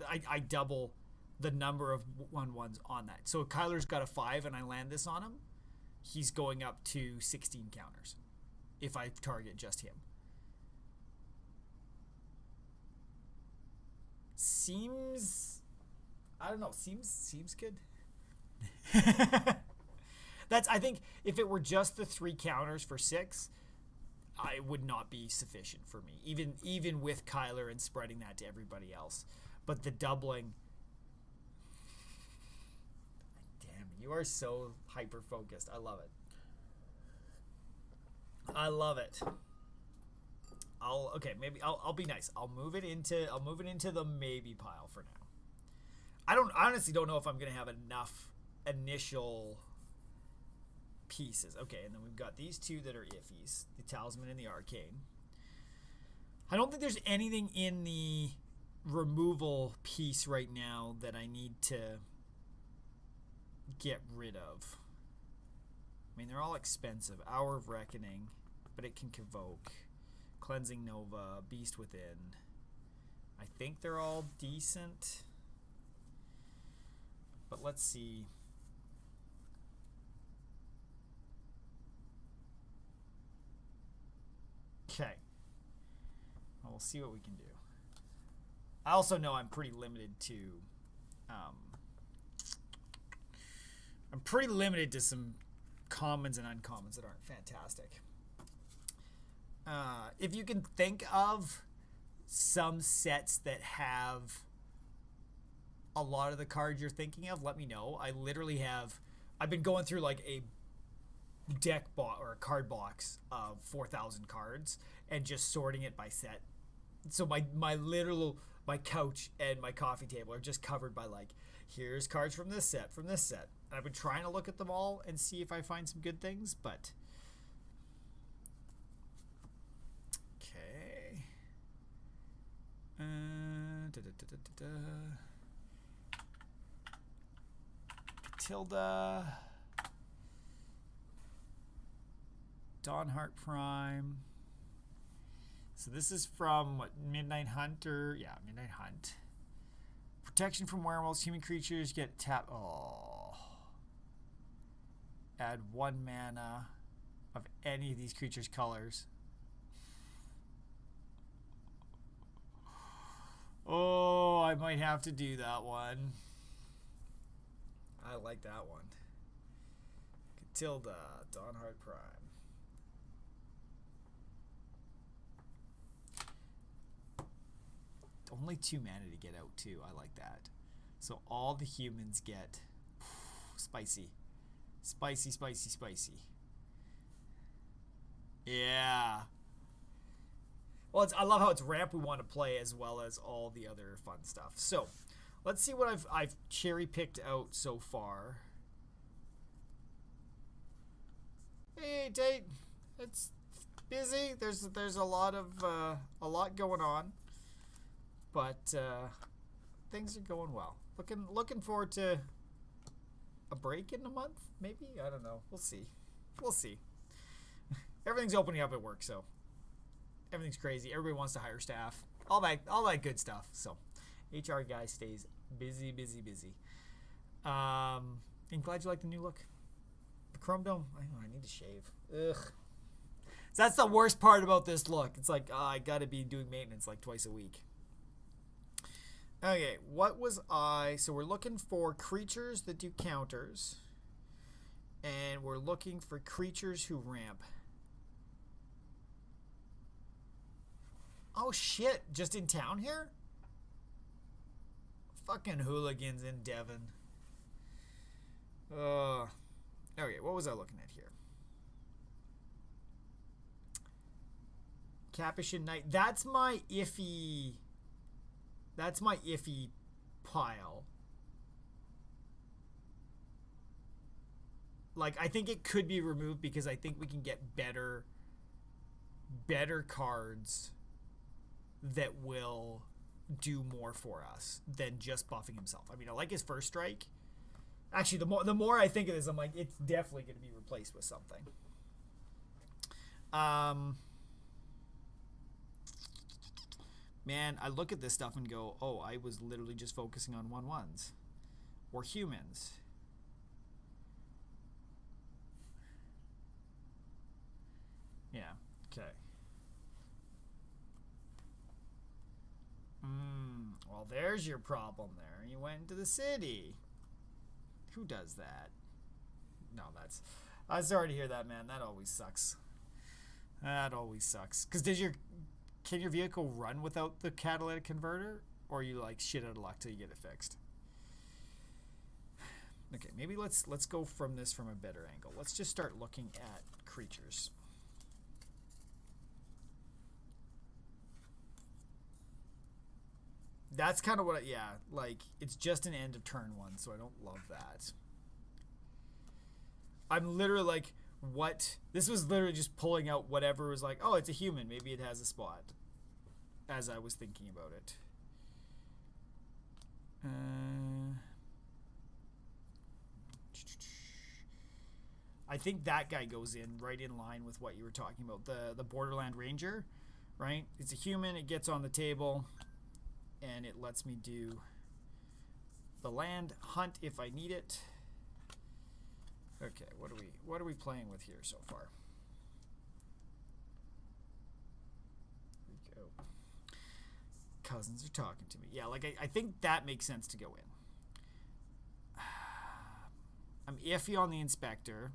I double the number of 1/1s on that. So if Kyler's got a 5 and I land this on him, he's going up to 16 counters if I target just him. Seems, I don't know, seems good. I think if it were just the 3 counters for 6, I would not be sufficient for me, even with Kyler and spreading that to everybody else. But the doubling, damn, you are so hyper focused. I love it. I love it. Maybe I'll be nice. I'll move it into the maybe pile for now. I honestly don't know if I'm gonna have enough initial pieces. Okay, and then we've got these 2 that are iffies, the Talisman and the Arcane. I don't think there's anything in the removal piece right now that I need to get rid of. I mean, they're all expensive. Hour of Reckoning, but it can Convoke. Cleansing Nova, Beast Within. I think they're all decent. But let's see. Okay. Well, we'll see what we can do. I also know I'm pretty limited to some commons and uncommons that aren't fantastic. If you can think of some sets that have a lot of the cards you're thinking of, let me know. I've been going through like a deck or a card box of 4,000 cards and just sorting it by set. So my couch and my coffee table are just covered by like, here's cards from this set. And I've been trying to look at them all and see if I find some good things, but okay. Tilda. Dawnheart Prime. So this is from what, Midnight Hunter? Yeah, Midnight Hunt. Protection from werewolves. Human creatures get tap. Oh. Add 1 mana of any of these creatures' colors. Oh, I might have to do that one. I like that one. Catilda, Dawnheart Prime. Only 2 mana to get out, too. I like that. So all the humans get spicy. Spicy, spicy, spicy. Yeah. Well, I love how it's ramp we want to play as well as all the other fun stuff. So, let's see what I've cherry picked out so far. Hey, Tate. It's busy. There's a lot going on, but things are going well. Looking forward to a break in a month, maybe. I don't know. We'll see. Everything's opening up at work, so everything's crazy. Everybody wants to hire staff. All that good stuff. So, HR guy stays busy. I'm glad you like the new look. The chrome dome. I need to shave. Ugh. So that's the worst part about this look. It's like, I gotta be doing maintenance like twice a week. Okay, so we're looking for creatures that do counters. And we're looking for creatures who ramp. Oh shit, just in town here? Fucking hooligans in Devon. Okay, what was I looking at here? Capuchin Knight. That's my iffy pile. Like, I think it could be removed because I think we can get better cards that will do more for us than just buffing himself. I mean, I like his first strike. Actually, the more I think of this, I'm like, it's definitely going to be replaced with something. Man, I look at this stuff and go, oh, I was literally just focusing on 1/1s. Or humans. Yeah, okay. Well, there's your problem there. You went into the city. Who does that? No, I'm sorry to hear that, man. That always sucks. Because can your vehicle run without the catalytic converter? Or are you like shit out of luck till you get it fixed? Okay, maybe let's go from a better angle. Let's just start looking at creatures. That's kind of what it's just an end of turn 1, so I don't love that. I'm literally like, what? This was literally just pulling out whatever was like, oh, it's a human. Maybe it has a spot. As I was thinking about it. I think that guy goes in right in line with what you were talking about. The Borderland Ranger, right? It's a human. It gets on the table. And it lets me do the land hunt if I need it. Okay, what are we playing with here so far? Here we go. Cousins are talking to me. Yeah, like I think that makes sense to go in. I'm iffy on the inspector.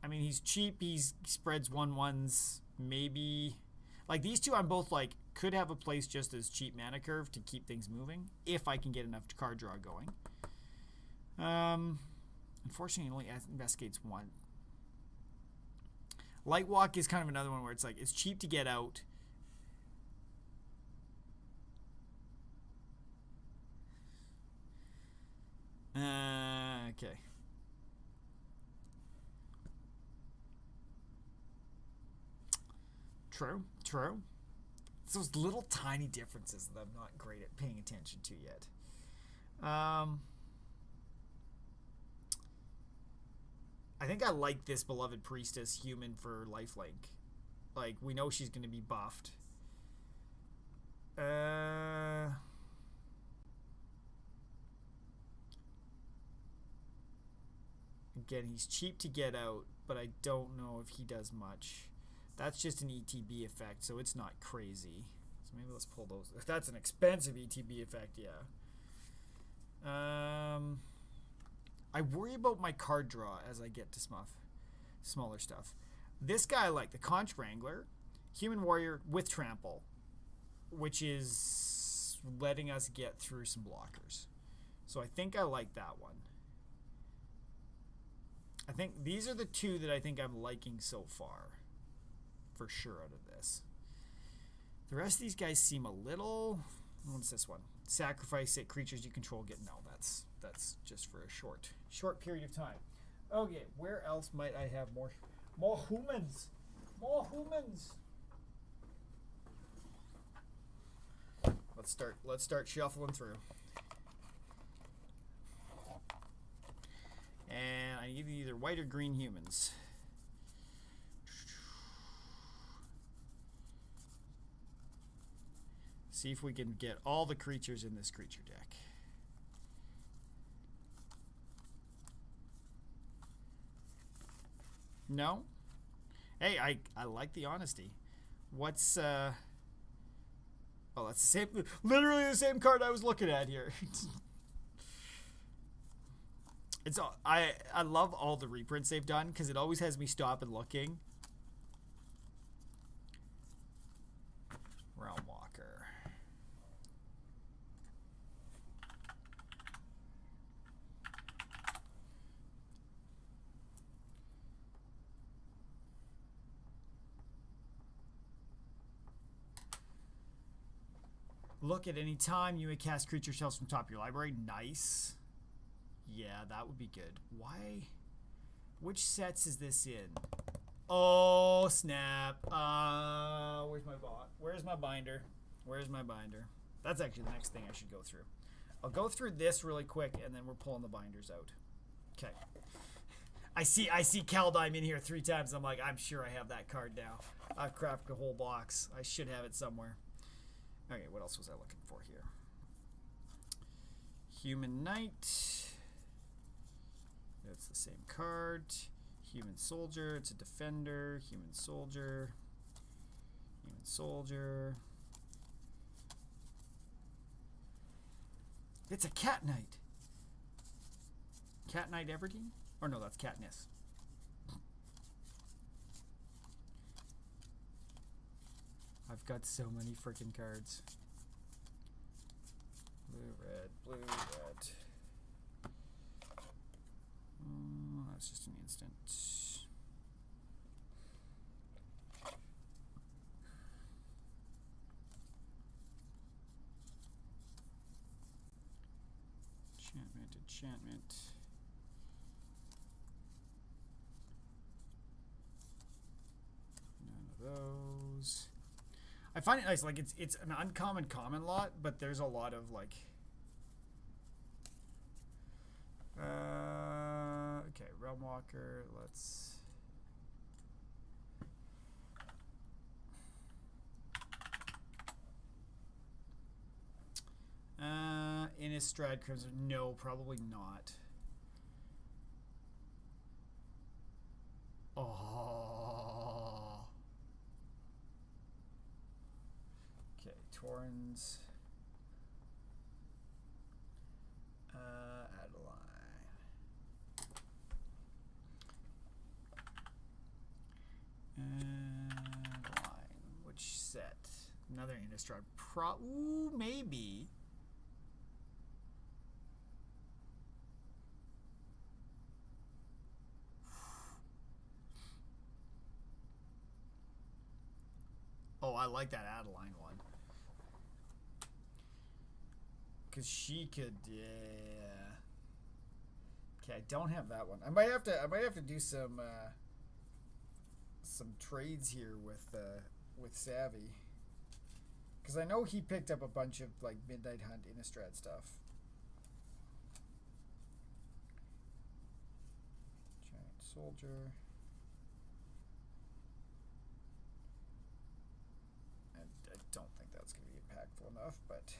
I mean, he's cheap. He spreads 1/1s. Maybe. Like, these two, I'm both like, could have a place just as cheap mana curve to keep things moving, if I can get enough card draw going. Unfortunately, it only investigates 1. Lightwalk is kind of another one where it's like, it's cheap to get out. Okay. True. It's those little tiny differences that I'm not great at paying attention to yet. I think I like this Beloved Priestess human for lifelink. Like, we know she's going to be buffed. Again, he's cheap to get out, but I don't know if he does much. That's just an ETB effect, so it's not crazy. So maybe let's pull those. If that's an expensive ETB effect, yeah. I worry about my card draw as I get to smaller stuff. This guy I like, the Conch Wrangler, Human Warrior with Trample, which is letting us get through some blockers. So I think I like that one. I think these are the two that I think I'm liking so far. For sure out of this. The rest of these guys seem a little... What's this one? Sacrifice it, creatures you control get... No, that's just for a short period of time. Okay, where else might I have more humans? More humans! Let's start shuffling through. And I give you either white or green humans. See if we can get all the creatures in this creature deck. No? Hey, I like the honesty. What's oh, that's the same, literally the same card I was looking at here. It's all, I love all the reprints they've done because it always has me stop and looking. Realm Walker. Look at any time you may cast creature shells from top of your library. Nice. Yeah, that would be good. Why? Which sets is this in? Oh, snap. Where's my bot? Where's my binder? Where's my binder? That's actually the next thing I should go through. I'll go through this really quick, and then we're pulling the binders out. Okay. I see Kaldheim in here 3 times. I'm like, I'm sure I have that card now. I've crafted a whole box. I should have it somewhere. Okay, what else was I looking for here? Human Knight. That's the same card. Human Soldier. It's a defender. Human Soldier. Human Soldier. It's a Cat Knight. Cat Knight Everdeen? Or no, that's Katniss. I've got so many freaking cards. Blue, red, blue, red. That's just an instant. Enchantment. None of those. I find it nice, like it's an uncommon common lot, but there's a lot of like okay, Realm Walker, let's Innistrad Crimson. No, probably not. Oh. Okay, Torrens. Adeline. Adeline. Which set? Another Innistrad. Ooh, maybe. Oh, I like that Adeline one. Cause she could, yeah. Okay, I don't have that one. I might have to do some trades here with Savi. Cause I know he picked up a bunch of like Midnight Hunt Innistrad stuff. Giant soldier. And I don't think that's going to be impactful enough, but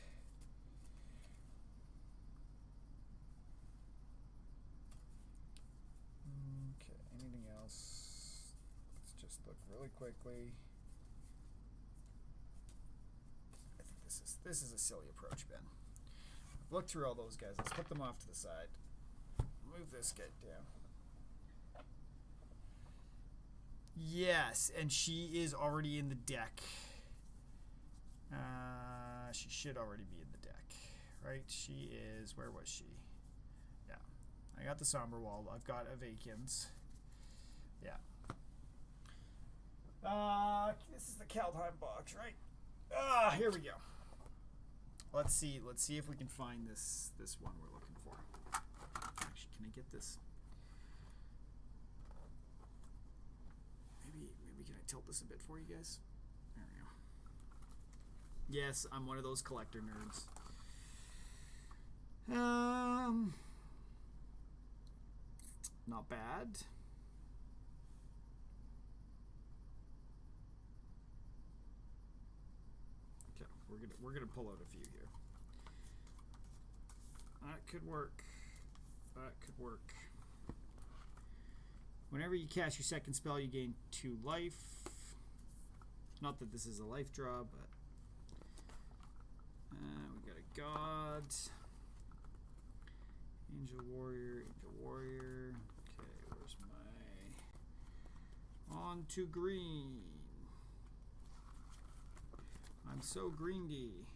okay. Anything else? Let's just look really quickly. I think this is a silly approach, Ben. Look through all those guys. Let's put them off to the side. Move this guy down. Yes, and she is already in the deck. She should already be in the deck, right? She is. Where was she? Yeah, I got the Somber Wall. I've got Avakins. Yeah. This is the Kaldheim box, right? Here we go. Let's see if we can find this one we're looking for. Actually, can I get this? Maybe can I tilt this a bit for you guys? There we go. Yes, I'm one of those collector nerds. Not bad. Okay, we're gonna pull out a few here. That could work. That could work. Whenever you cast your second spell, you gain 2 life. Not that this is a life draw, but we got a god, angel warrior. Okay, where's my on to green? I'm so greedy.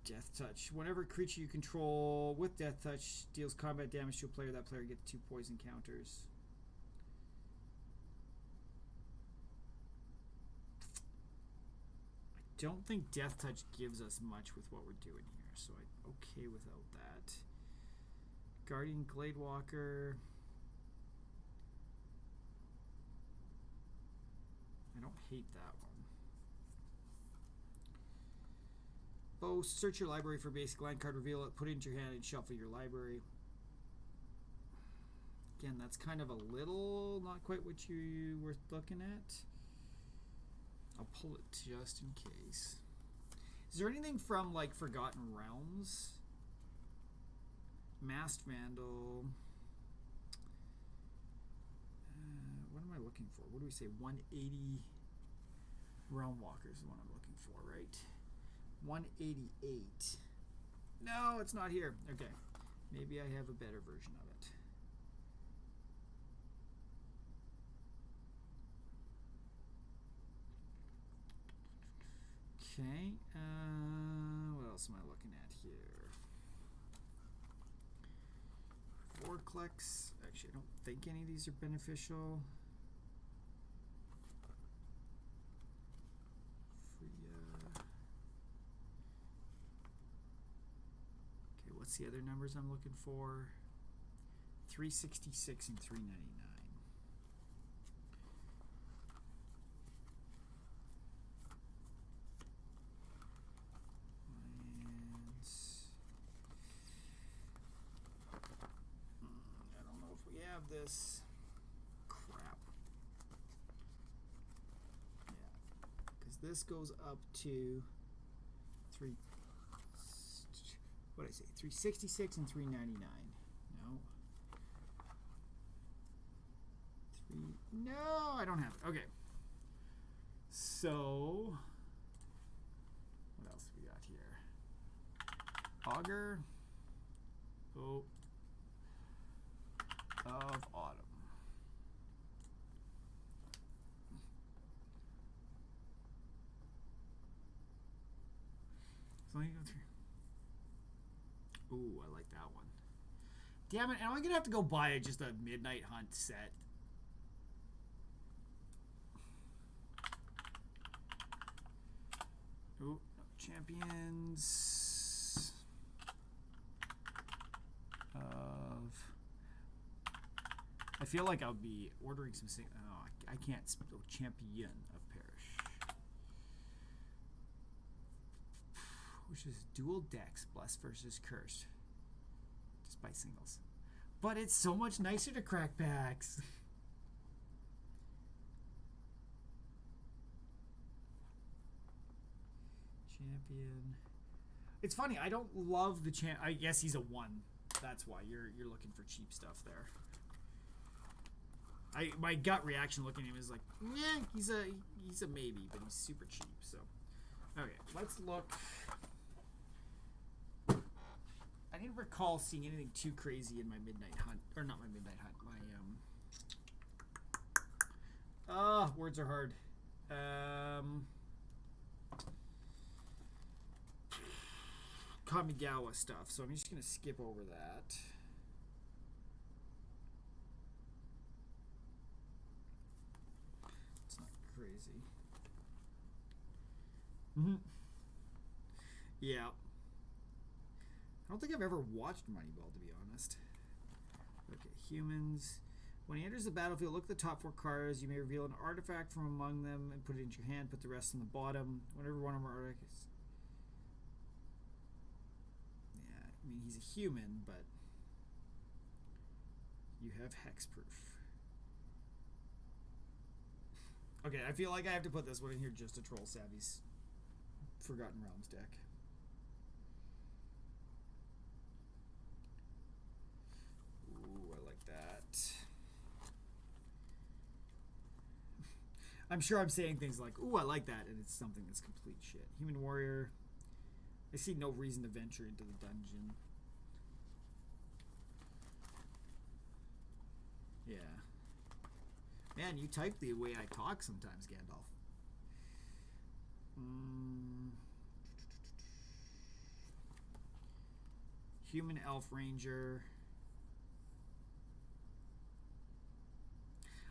Death Touch. Whenever a creature you control with Death Touch deals combat damage to a player, that player gets 2 poison counters. I don't think Death Touch gives us much with what we're doing here, so I'm okay without that. Guardian Gladewalker. I don't hate that one. Search your library for basic land card, reveal it, put it into your hand, and shuffle your library. Again, that's kind of a little not quite what you were looking at. I'll pull it just in case. Is there anything from like Forgotten Realms? Masked Vandal. What am I looking for? What do we say? 180 Realm Walker is the one I'm looking for, right? 188. No, it's not here. Okay. Maybe I have a better version of it. Okay. What else am I looking at here? Vorklex. Actually, I don't think any of these are beneficial. What's the other numbers I'm looking for? 366 and 399. I don't know if we have this. Crap. Yeah, because this goes up to 3. What did I say? 366 and 399. No. No, I don't have it. Okay. So, what else we got here? Augur. Oh. Of Autumn. So let me go through. Ooh, I like that one. Damn it, am I gonna have to go buy just a Midnight Hunt set? Ooh, no, champions of... I feel like I'll be ordering some... Oh, I can't spell champion of Parish. Which is dual decks, Blessed versus Cursed. Just by singles. But it's so much nicer to crack packs. Champion. It's funny, I don't love the champ. I guess he's a 1. That's why you're looking for cheap stuff there. My gut reaction looking at him is like, yeah, he's a maybe, but he's super cheap. So, okay, let's look. I didn't recall seeing anything too crazy in my midnight hunt, or not my midnight hunt. My words are hard. Kamigawa stuff. So I'm just gonna skip over that. It's not crazy. Yeah. I don't think I've ever watched Moneyball, to be honest. Okay, humans. When he enters the battlefield, look at the top 4 cards. You may reveal an artifact from among them and put it into your hand. Put the rest on the bottom. Whenever one of them are artifacts. Yeah, I mean, he's a human, but you have hexproof. Okay, I feel like I have to put this one in here just to troll Savi's Forgotten Realms deck. Ooh, I like that. I'm sure I'm saying things like, ooh, I like that, and it's something that's complete shit. Human Warrior. I see no reason to venture into the dungeon. Yeah. Man, you type the way I talk sometimes, Gandalf. Human Elf Ranger.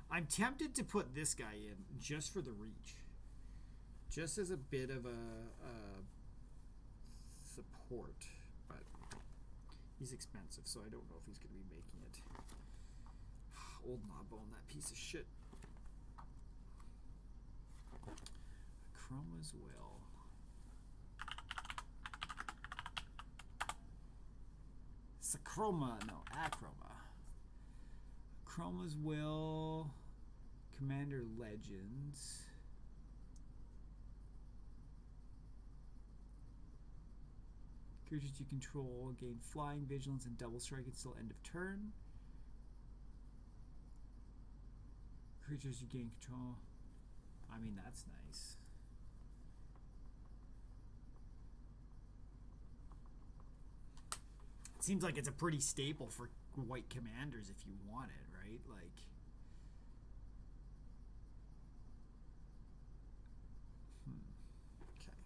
I'm tempted to put this guy in just for the reach. Just as a bit of a support. But he's expensive, so I don't know if he's going to be making it. Old Gnawbone, that piece of shit. Chroma's Will. Sachroma, no, Achroma. Chroma's Will. Commander Legends. Creatures you control gain flying, vigilance, and double strike until end of turn. Creatures you gain control. I mean, that's nice. It seems like it's a pretty staple for white commanders if you want it, right? Like, okay.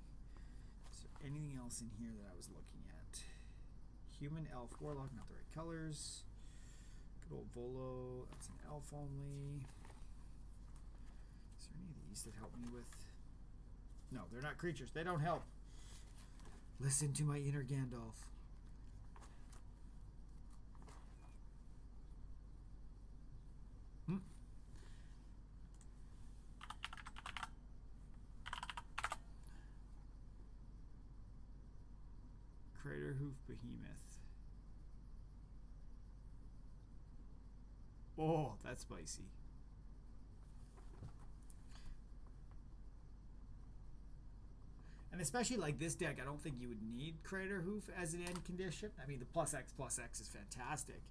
Is there anything else in here that I was looking at? Human, elf, warlock, not the right colors. Good old Volo, that's an elf only. Is there any of these that help me with? No, they're not creatures. They don't help. Listen to my inner Gandalf. Crater Hoof Behemoth. Oh, that's spicy. And especially like this deck, I don't think you would need Crater Hoof as an end condition. I mean, the +X is fantastic.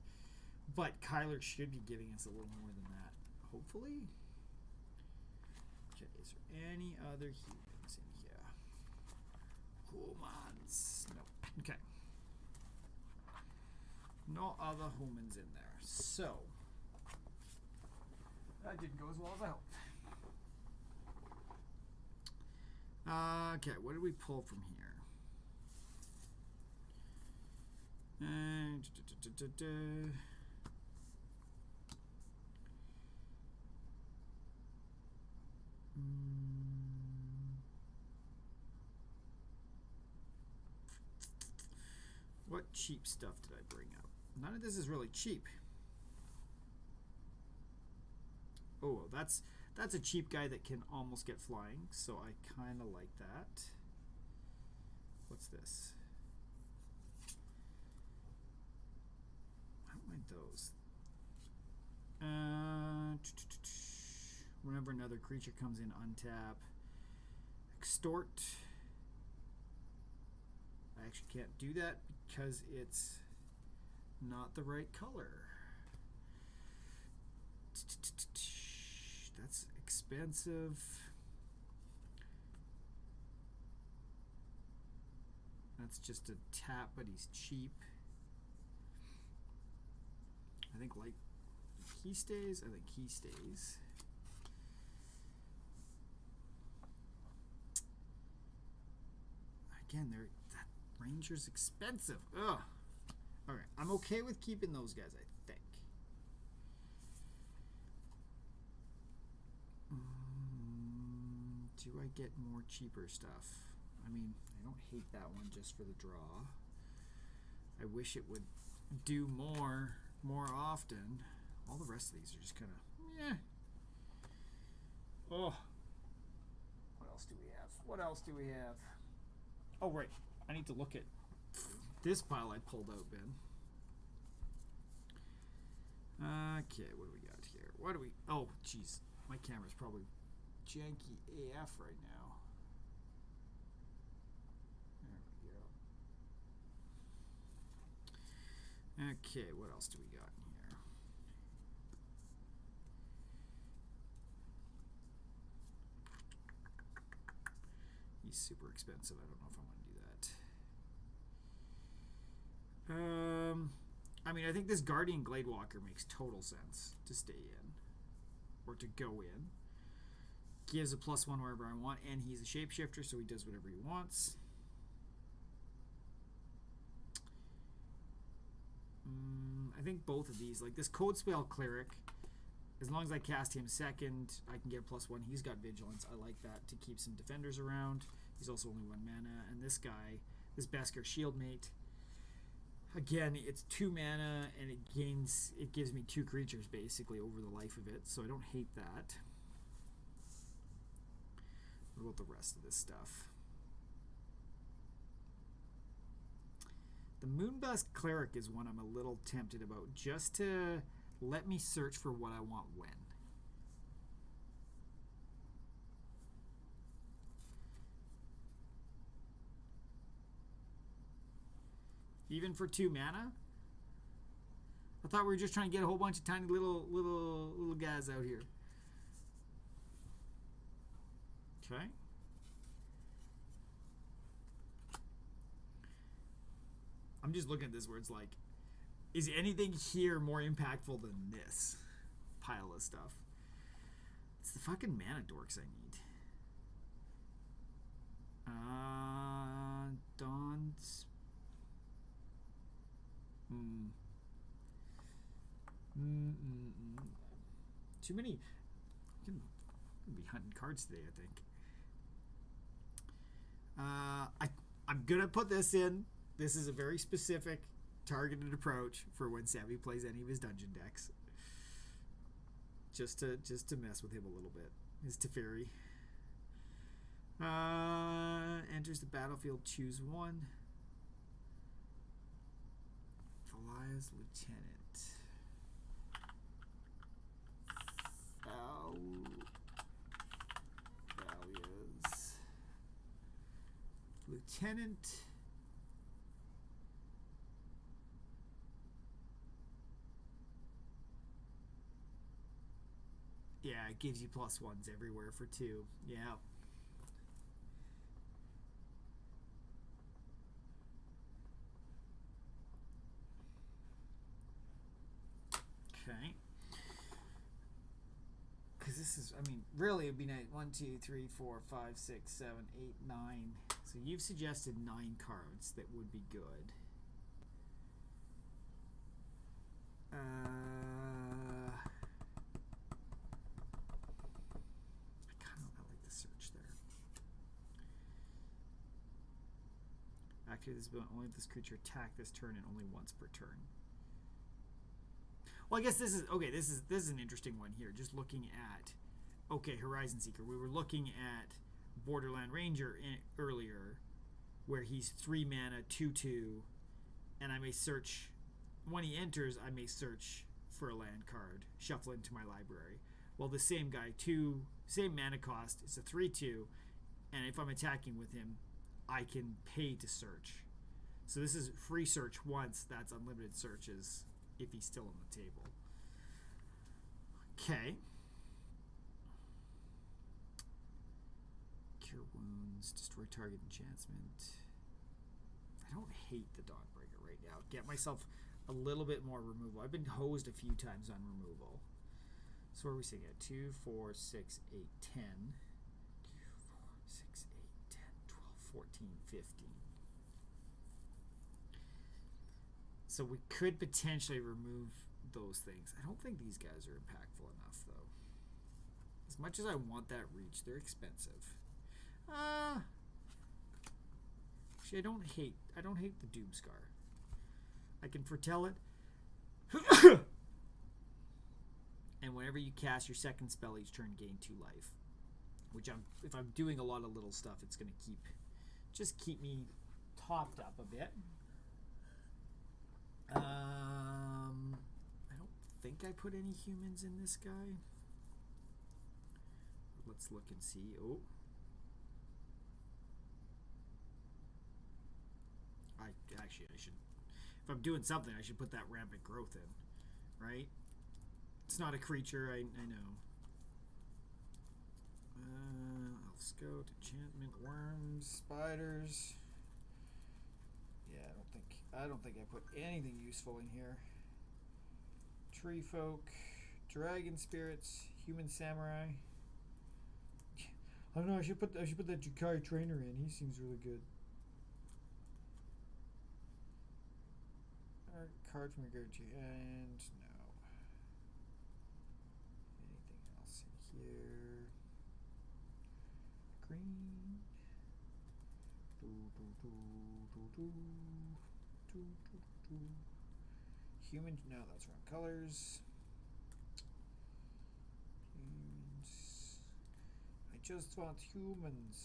But Kyler should be giving us a little more than that. Hopefully. Okay, is there any other humans in here? Humans. No. Okay. No other humans in there. So. That didn't go as well as I hoped. Okay, what did we pull from here? What cheap stuff did I bring up? None of this is really cheap. Oh, that's a cheap guy that can almost get flying, so I kind of like that. What's this? How am I those. Whenever another creature comes in, untap. Extort. I actually can't do that because it's not the right color. That's expensive. That's just a tap, but he's cheap. I think like he stays. I think he stays. Again, that Ranger's expensive. Ugh. Alright, I'm okay with keeping those guys, I think. Do I get more cheaper stuff? I mean, I don't hate that one just for the draw. I wish it would do more often. All the rest of these are just kind of, yeah. Oh. What else do we have? What else do we have? Oh, right. I need to look at this pile I pulled out, Ben. Okay, what do we got here? What do we... Oh, jeez. My camera's probably janky AF right now. There we go. Okay, what else do we got in here? He's super expensive. I don't know if I want to do that. I mean, I think this Guardian Gladewalker makes total sense to stay in. Or to go in. Gives a +1 wherever I want, and he's a shapeshifter, so he does whatever he wants. I think both of these, like this Code Spell Cleric, as long as I cast him second, I can get a +1. He's got Vigilance. I like that to keep some defenders around. He's also only 1 mana. And this guy, this Beskar Shieldmate, again, it's 2 mana, and it gives me 2 creatures basically over the life of it, so I don't hate that. What about the rest of this stuff? The Moonbust Cleric is one I'm a little tempted about, just to let me search for what I want when. Even for 2 mana? I thought we were just trying to get a whole bunch of tiny little guys out here. Okay. I'm just looking at this where it's like, is anything here more impactful than this pile of stuff? It's the fucking mana dorks I need. Dawn's... Too many. I'm gonna be hunting cards today, I think. I'm gonna put this in. This is a very specific, targeted approach for when Savi plays any of his dungeon decks. Just to mess with him a little bit. His Teferi. Enters the battlefield. Choose 1. Valia's Lieutenant. Valia's Lieutenant. Yeah, it gives you +1s everywhere for 2. Yeah. Okay. Because this is, I mean, really it'd be nice. 1, 2, 3, 4, 5, 6, 7, 8, 9. So you've suggested 9 cards that would be good. Activate this ability only if this creature attack this turn and only once per turn. Well, I guess this is okay. This is an interesting one here. Just looking at, okay, Horizon Seeker. We were looking at Borderland Ranger earlier, where he's 3 mana, 2/2, and I may search when he enters, I may search for a land card, shuffle into my library. Well, the same guy, same mana cost, it's a 3/2, and if I'm attacking with him, I can pay to search. So this is free search once, that's unlimited searches if he's still on the table. Okay. Cure wounds, destroy target enchantment. I don't hate the Dawnbreaker right now. Get myself a little bit more removal. I've been hosed a few times on removal. So what are we seeing at? 2, 4, 6, 8, 10. 2, 4, 6, 8, 10, 12, 14, 15. So we could potentially remove those things. I don't think these guys are impactful enough, though. As much as I want that reach, they're expensive. Actually, I don't hate the Doomscar. I can foretell it. And whenever you cast your second spell each turn, gain 2 life. Which if I'm doing a lot of little stuff, it's gonna keep me topped up a bit. I don't think I put any humans in this guy. Let's look and see. Oh. I should. If I'm doing something, I should put that rampant growth in, right? It's not a creature, I know. Elf Scout, enchantment, worms, spiders. Yeah, I don't think I put anything useful in here. Tree folk, dragon spirits, human samurai. I don't know. I should put that Jukai trainer in. He seems really good. Card from your go-to, and no. Anything else in here? Green. Human. No, that's wrong colors. Humans. I just want humans.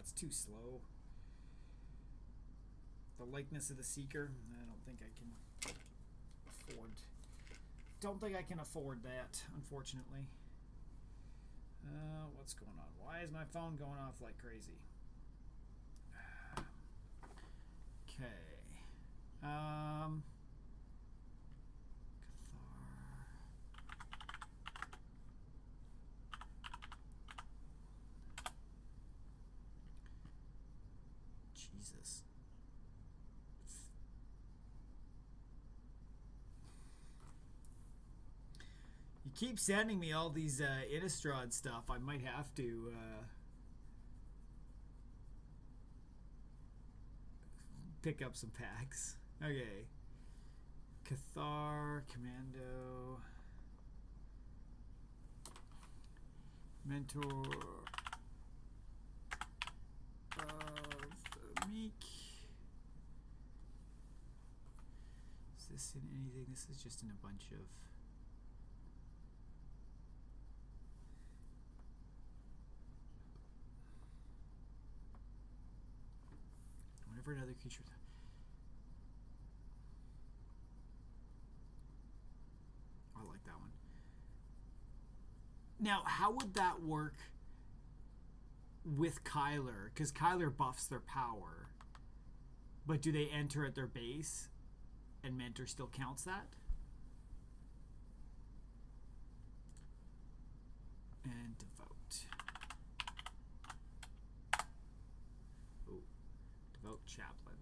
It's too slow. The likeness of the Seeker, I don't think I can afford. Don't think I can afford that, unfortunately. What's going on? Why is my phone going off like crazy? Okay. Jesus. You keep sending me all these Innistrad stuff. I might have to pick up some packs. Okay. Cathar, Commando, Mentor of Meek. Is this in anything? This is just in a bunch of. Whenever another creature. I like that one. Now, how would that work with Kyler? Because Kyler buffs their power. But do they enter at their base? And Mentor still counts that? And Devote. Oh, Devote Chaplain.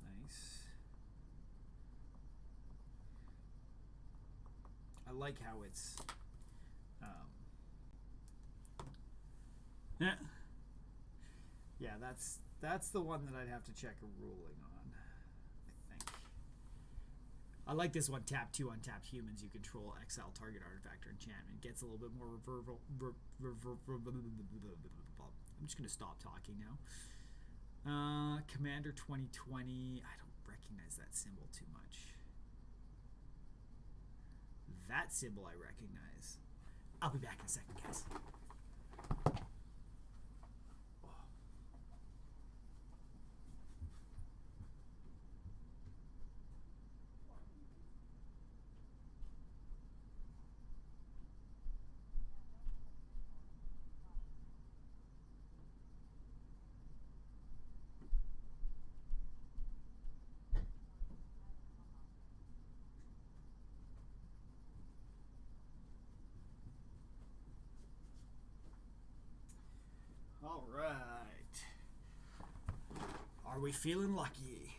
Nice. I like how it's yeah, that's the one that I'd have to check a ruling on, I think. I like this one. Tap 2 untapped humans. You control exile target artifact or enchantment. Gets a little bit more I'm just going to stop talking now. Commander 2020. I don't recognize that symbol too much. That symbol I recognize. I'll be back in a second, guys. All right. Are we feeling lucky?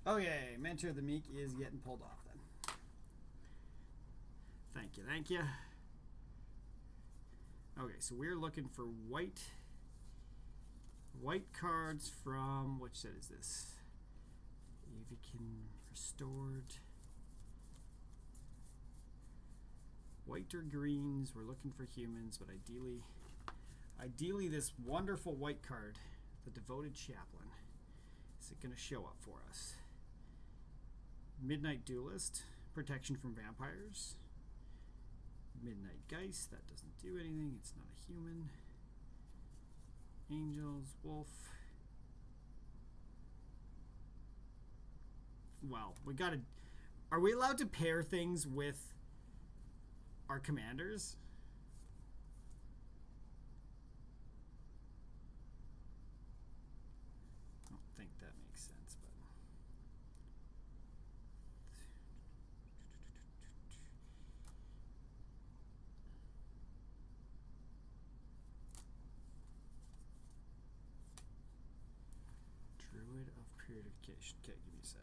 Okay, Mentor of the Meek is getting pulled off then. Thank you, thank you. Okay, so we're looking for white cards from, which set is this? Evican Restored. White or greens, we're looking for humans, but ideally this wonderful white card, the Devoted Chaplain. Is it going to show up for us? Midnight Duelist, protection from vampires. Midnight Geist, that doesn't do anything, it's not a human. Angels, Wolf. Well, we gotta... Are we allowed to pair things with our commanders? I don't think that makes sense, but... Druid of Purification. Okay, give me a sec.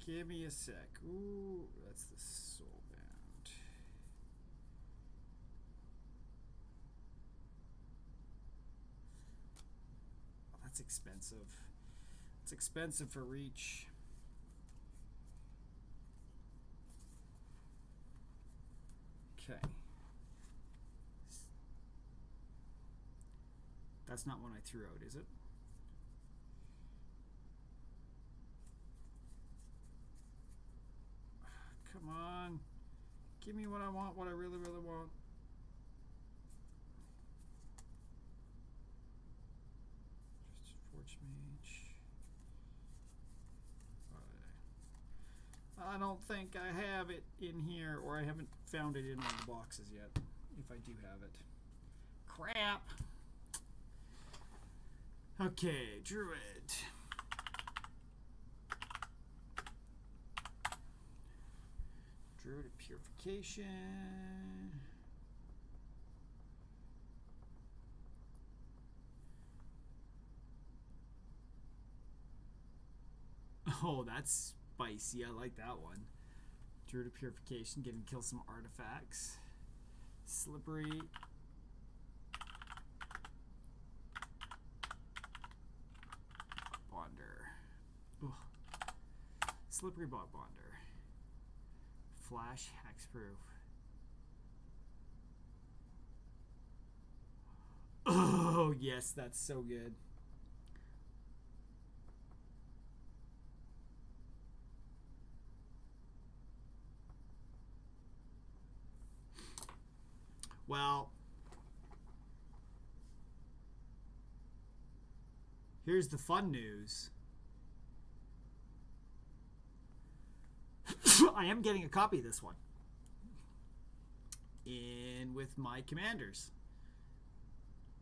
Give me a sec. Ooh, that's the Soulbound. Oh, that's expensive. It's expensive for reach. Okay. That's not one I threw out, is it? Come on. Give me what I want, what I really, really want. Just Forge Mage. I don't think I have it in here, or I haven't found it in one of the boxes yet, if I do have it. Crap! Okay, Druid. Druid of Purification. Oh, that's spicy. I like that one. Druid of Purification, get and kill some artifacts. Slippery. Bonder. Ugh. Slippery Bog Bonder. Flash Hexproof. Oh, yes, that's so good. Well, here's the fun news. I am getting a copy of this one in with my commanders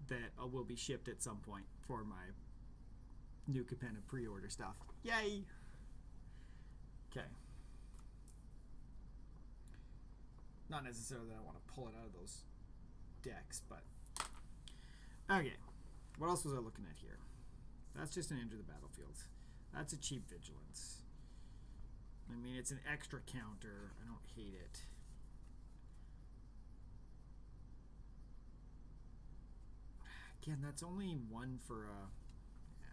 that will be shipped at some point for my new Capenna pre-order stuff. Yay! Okay. Not necessarily that I want to pull it out of those decks, but... Okay. What else was I looking at here? That's just an Enter the Battlefield. That's a cheap Vigilance. I mean, it's an extra counter. I don't hate it. Again, that's only one for a... Yeah,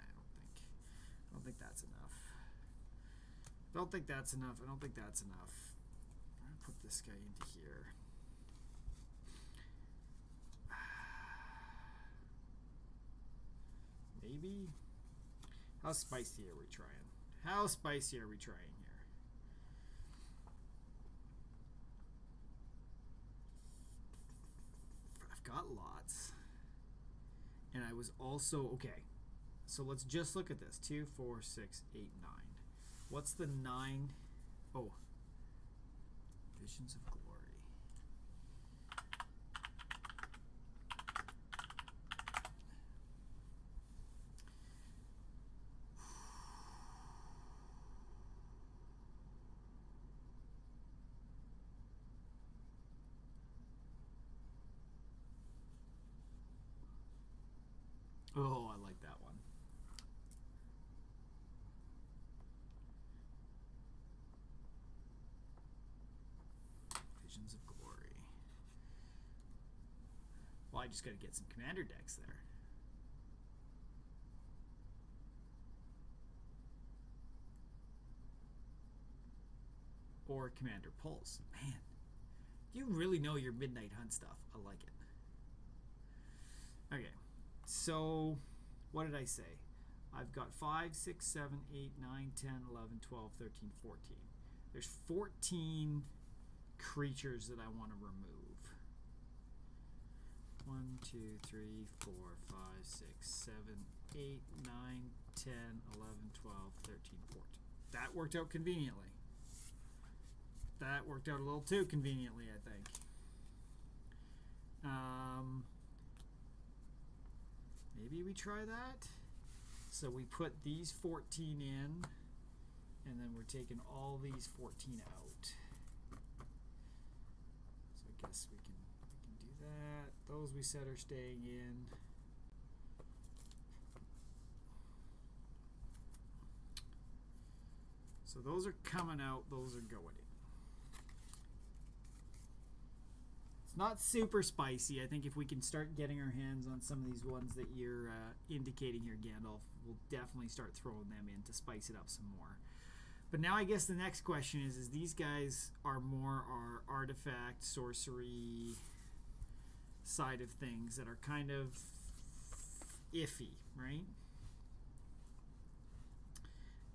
I don't think that's enough. I don't think that's enough. I'm going to put this guy into here. maybe? How spicy are we trying? How spicy are we trying here? I've got lots. And I was also, okay. So let's just look at this. 2, 4, 6, 8, 9. What's the 9? Oh. Visions of Glory. Oh, I like that one. Visions of Glory. Well, I just got to get some commander decks there. Or Commander Pulse. Man, you really know your Midnight Hunt stuff. I like it. Okay. So, what did I say? I've got 5, 6, 7, 8, 9, 10, 11, 12, 13, 14. There's 14 creatures that I want to remove. 1, 2, 3, 4, 5, 6, 7, 8, 9, 10, 11, 12, 13, 14. That worked out conveniently. That worked out a little too conveniently, I think. Maybe we try that. So we put these 14 in, and then we're taking all these 14 out. So I guess we can do that. Those we said are staying in. So those are coming out, those are going in. Not super spicy. I think if we can start getting our hands on some of these ones that you're indicating here, Gandalf, we'll definitely start throwing them in to spice it up some more. But now I guess the next question is these guys are more our artifact, sorcery side of things that are kind of iffy, right?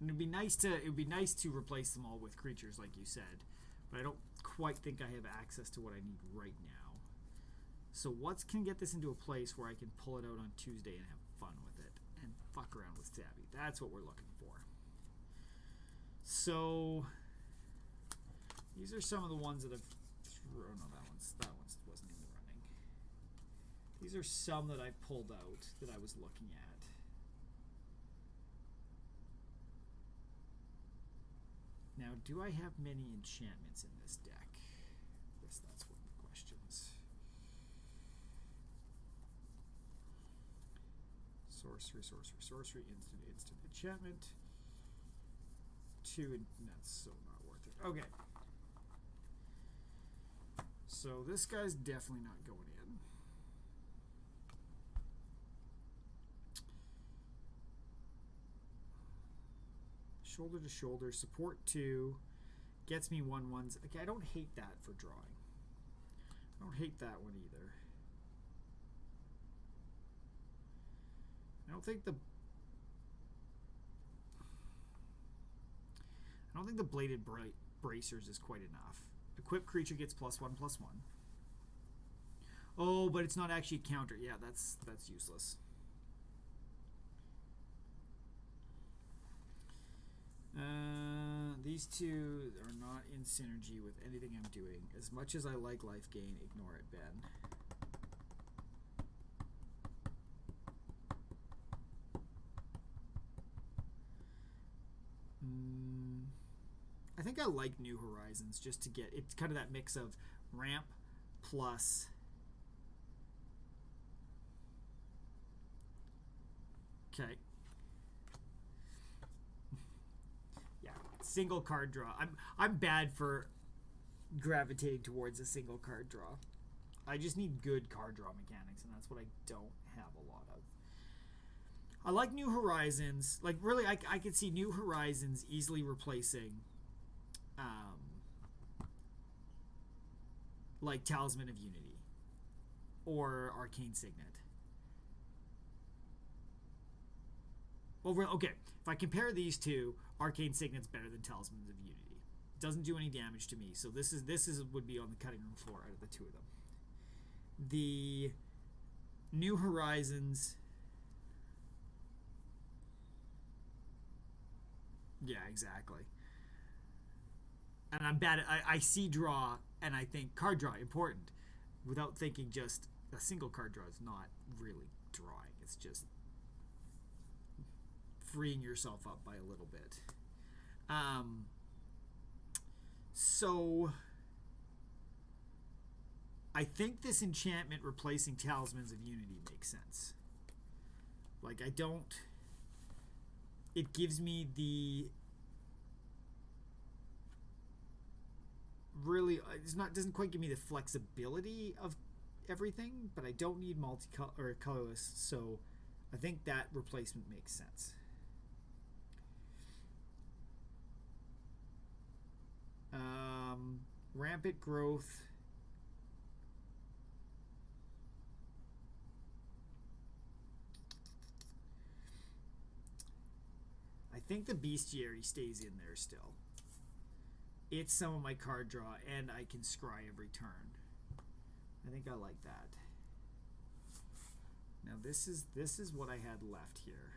And it'd be nice to replace them all with creatures like you said, but I don't quite think I have access to what I need right now. So what can get this into a place where I can pull it out on Tuesday and have fun with it and fuck around with Savi? That's what we're looking for. So these are some of the ones that I've thrown. No, that one wasn't in the running. These are some that I pulled out that I was looking at. Now, do I have many enchantments in this deck? I guess that's one of the questions. Sorcery, sorcery, sorcery, instant, instant enchantment. 2, and that's so not worth it. Okay. So this guy's definitely not going in. Shoulder to shoulder, support 2, gets me 1/1s. Okay, I don't hate that for drawing. I don't hate that one either. I don't think the bladed bracers is quite enough. Equipped creature gets +1/+1. Oh, but it's not actually a counter. Yeah, that's useless. These two are not in synergy with anything I'm doing. As much as I like life gain, ignore it, Ben. I think I like New Horizons just to get, it's kind of that mix of ramp plus okay. Yeah, single card draw. I'm bad for gravitating towards a single card draw. I just need good card draw mechanics, and that's what I don't have a lot of. I like New Horizons. Like, really, I could see New Horizons easily replacing like Talisman of Unity or Arcane Signet. Okay, if I compare these two, Arcane Signet's better than Talismans of Unity. Doesn't do any damage to me, so this would be on the cutting room floor out of the two of them. The New Horizons. Yeah, exactly. And I'm bad at, I see draw and I think card draw important without thinking just a single card draw is not really drawing. It's just freeing yourself up by a little bit. So I think this enchantment replacing Talismans of Unity makes sense. Like, I don't... It gives me the... Really, doesn't quite give me the flexibility of everything, but I don't need multicolor or colorless, so I think that replacement makes sense. Rampant growth. I think the bestiary stays in there still. It's some of my card draw, and I can scry every turn. I think I like that. Now this is what I had left here.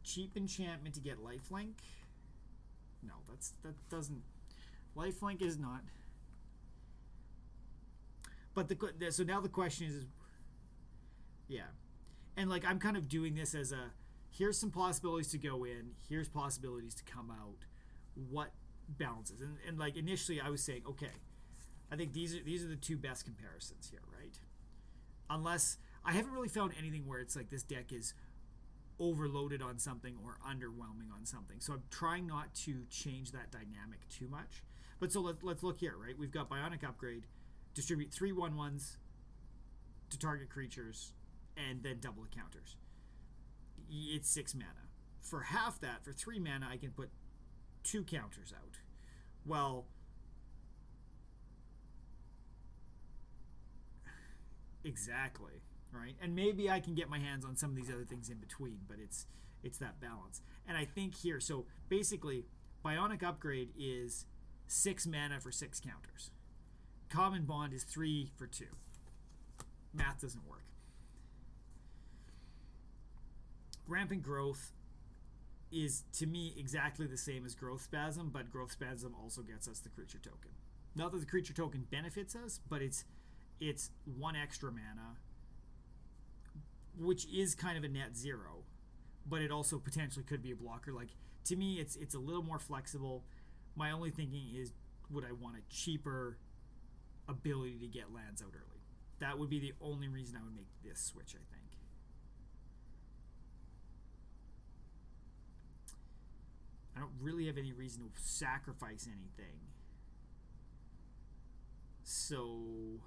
Cheap enchantment to get lifelink. No, that doesn't. Lifelink is not. But so now the question is, yeah, and like I'm kind of doing this as a. Here's some possibilities to go in. Here's possibilities to come out. What balances? And like initially, I was saying, okay, I think these are the two best comparisons here, right? Unless I haven't really found anything where it's like this deck is overloaded on something or underwhelming on something. So I'm trying not to change that dynamic too much. But so let's look here, right? We've got Bionic Upgrade, distribute 3 1/1s to target creatures, and then double the counters. It's 6 mana. For half that, for 3 mana, I can put 2 counters out. Well, exactly, right? And maybe I can get my hands on some of these other things in between, but it's that balance. And I think here, so basically, Bionic Upgrade is 6 mana for 6 counters. Common Bond is 3 for 2. Math doesn't work. Rampant Growth is, to me, exactly the same as Growth Spasm, but Growth Spasm also gets us the creature token. Not that the creature token benefits us, but it's 1 extra mana, which is kind of a net 0, but it also potentially could be a blocker. Like, to me, it's a little more flexible. My only thinking is, would I want a cheaper ability to get lands out early? That would be the only reason I would make this switch, I think. I don't really have any reason to sacrifice anything. So...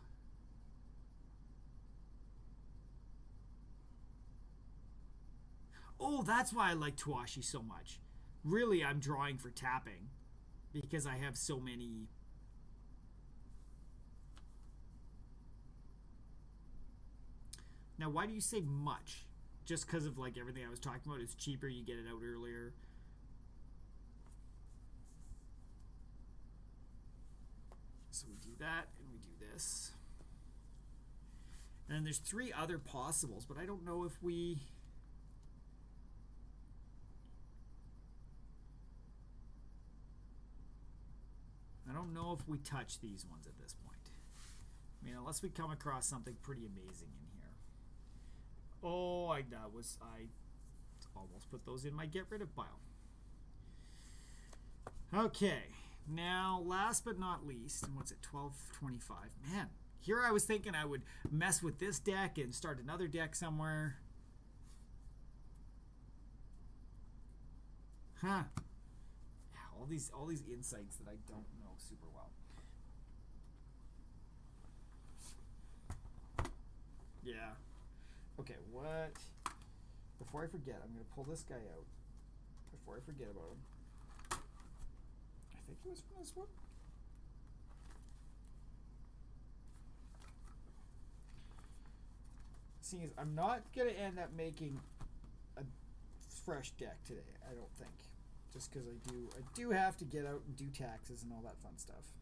Oh, that's why I like Tawashi so much. Really, I'm drawing for tapping because I have so many... Now, why do you say much? Just because of like everything I was talking about? It's cheaper, you get it out earlier. So we do that, and we do this. And then there's 3 other possibles, but I don't know if we... I don't know if we touch these ones at this point. I mean, unless we come across something pretty amazing in here. Oh, I almost put those in my get rid of pile. Okay. Now, last but not least, and what's it, 1225? Man, here I was thinking I would mess with this deck and start another deck somewhere. Huh. Yeah, all these insights that I don't know super well. Yeah. Okay, what? Before I forget, I'm going to pull this guy out. Before I forget about him. I think it was from this one. Seeing as I'm not gonna end up making a fresh deck today, I don't think. Just because I do have to get out and do taxes and all that fun stuff.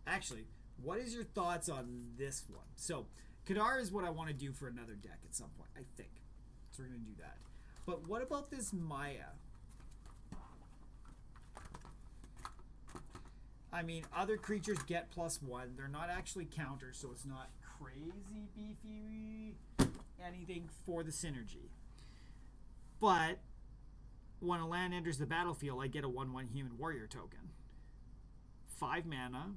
Actually, what is your thoughts on this one? So, Kadar is what I want to do for another deck at some point, I think. So we're going to do that. But what about this Maya? I mean, other creatures get +1. They're not actually counters, so it's not crazy beefy anything for the synergy. But when a land enters the battlefield, I get a 1/1 human warrior token. 5 mana.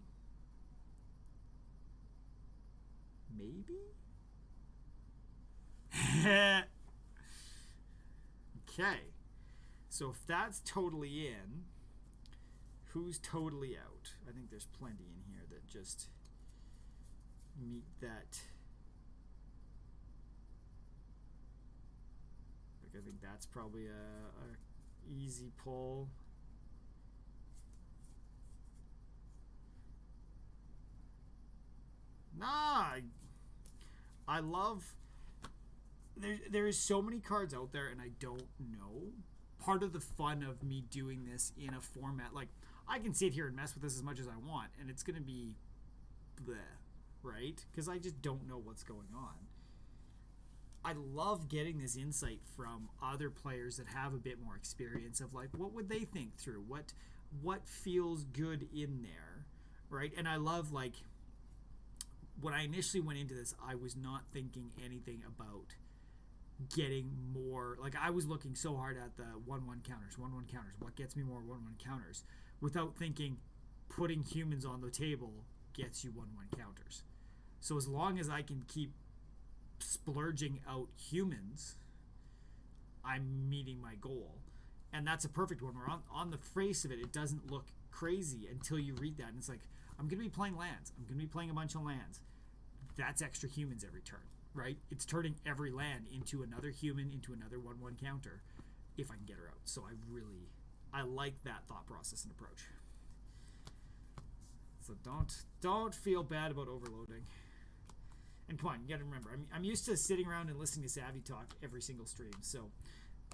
Maybe? Okay. So if that's totally in, who's totally out? I think there's plenty in here that just meet that. Like, I think that's probably a easy pull. Nah, I love. There is so many cards out there, and I don't know. Part of the fun of me doing this in a format, like, I can sit here and mess with this as much as I want, and it's going to be bleh, right? Because I just don't know what's going on. I love getting this insight from other players that have a bit more experience of, like, what would they think through? What feels good in there, right? And I love, like, when I initially went into this, I was not thinking anything about getting more. Like, I was looking so hard at the 1/1 counters, 1/1 counters. What gets me more 1/1 counters? Without thinking putting humans on the table gets you 1/1 counters. So as long as I can keep splurging out humans, I'm meeting my goal. And that's a perfect one. Where on the face of it, it doesn't look crazy until you read that. And it's like, I'm going to be playing lands. I'm going to be playing a bunch of lands. That's extra humans every turn, right? It's turning every land into another human, into another 1/1 counter, if I can get her out. So I like that thought process and approach. So don't feel bad about overloading. And come on, you got to remember, I'm used to sitting around and listening to Savi talk every single stream. So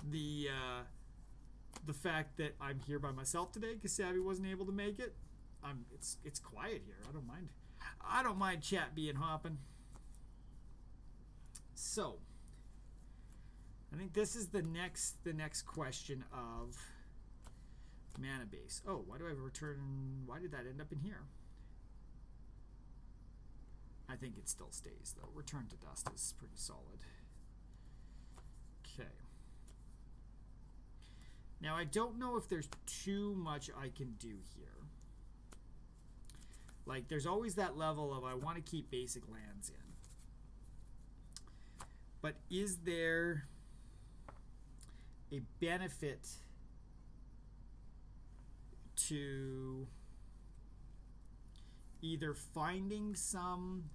the fact that I'm here by myself today because Savi wasn't able to make it, it's quiet here. I don't mind chat being hopping. So I think this is the next question of mana base. Oh, why do I have a return? Why did that end up in here? I think it still stays though. Return to dust is pretty solid. Okay. Now I don't know if there's too much I can do here. Like, there's always that level of I want to keep basic lands in. But is there a benefit to either finding some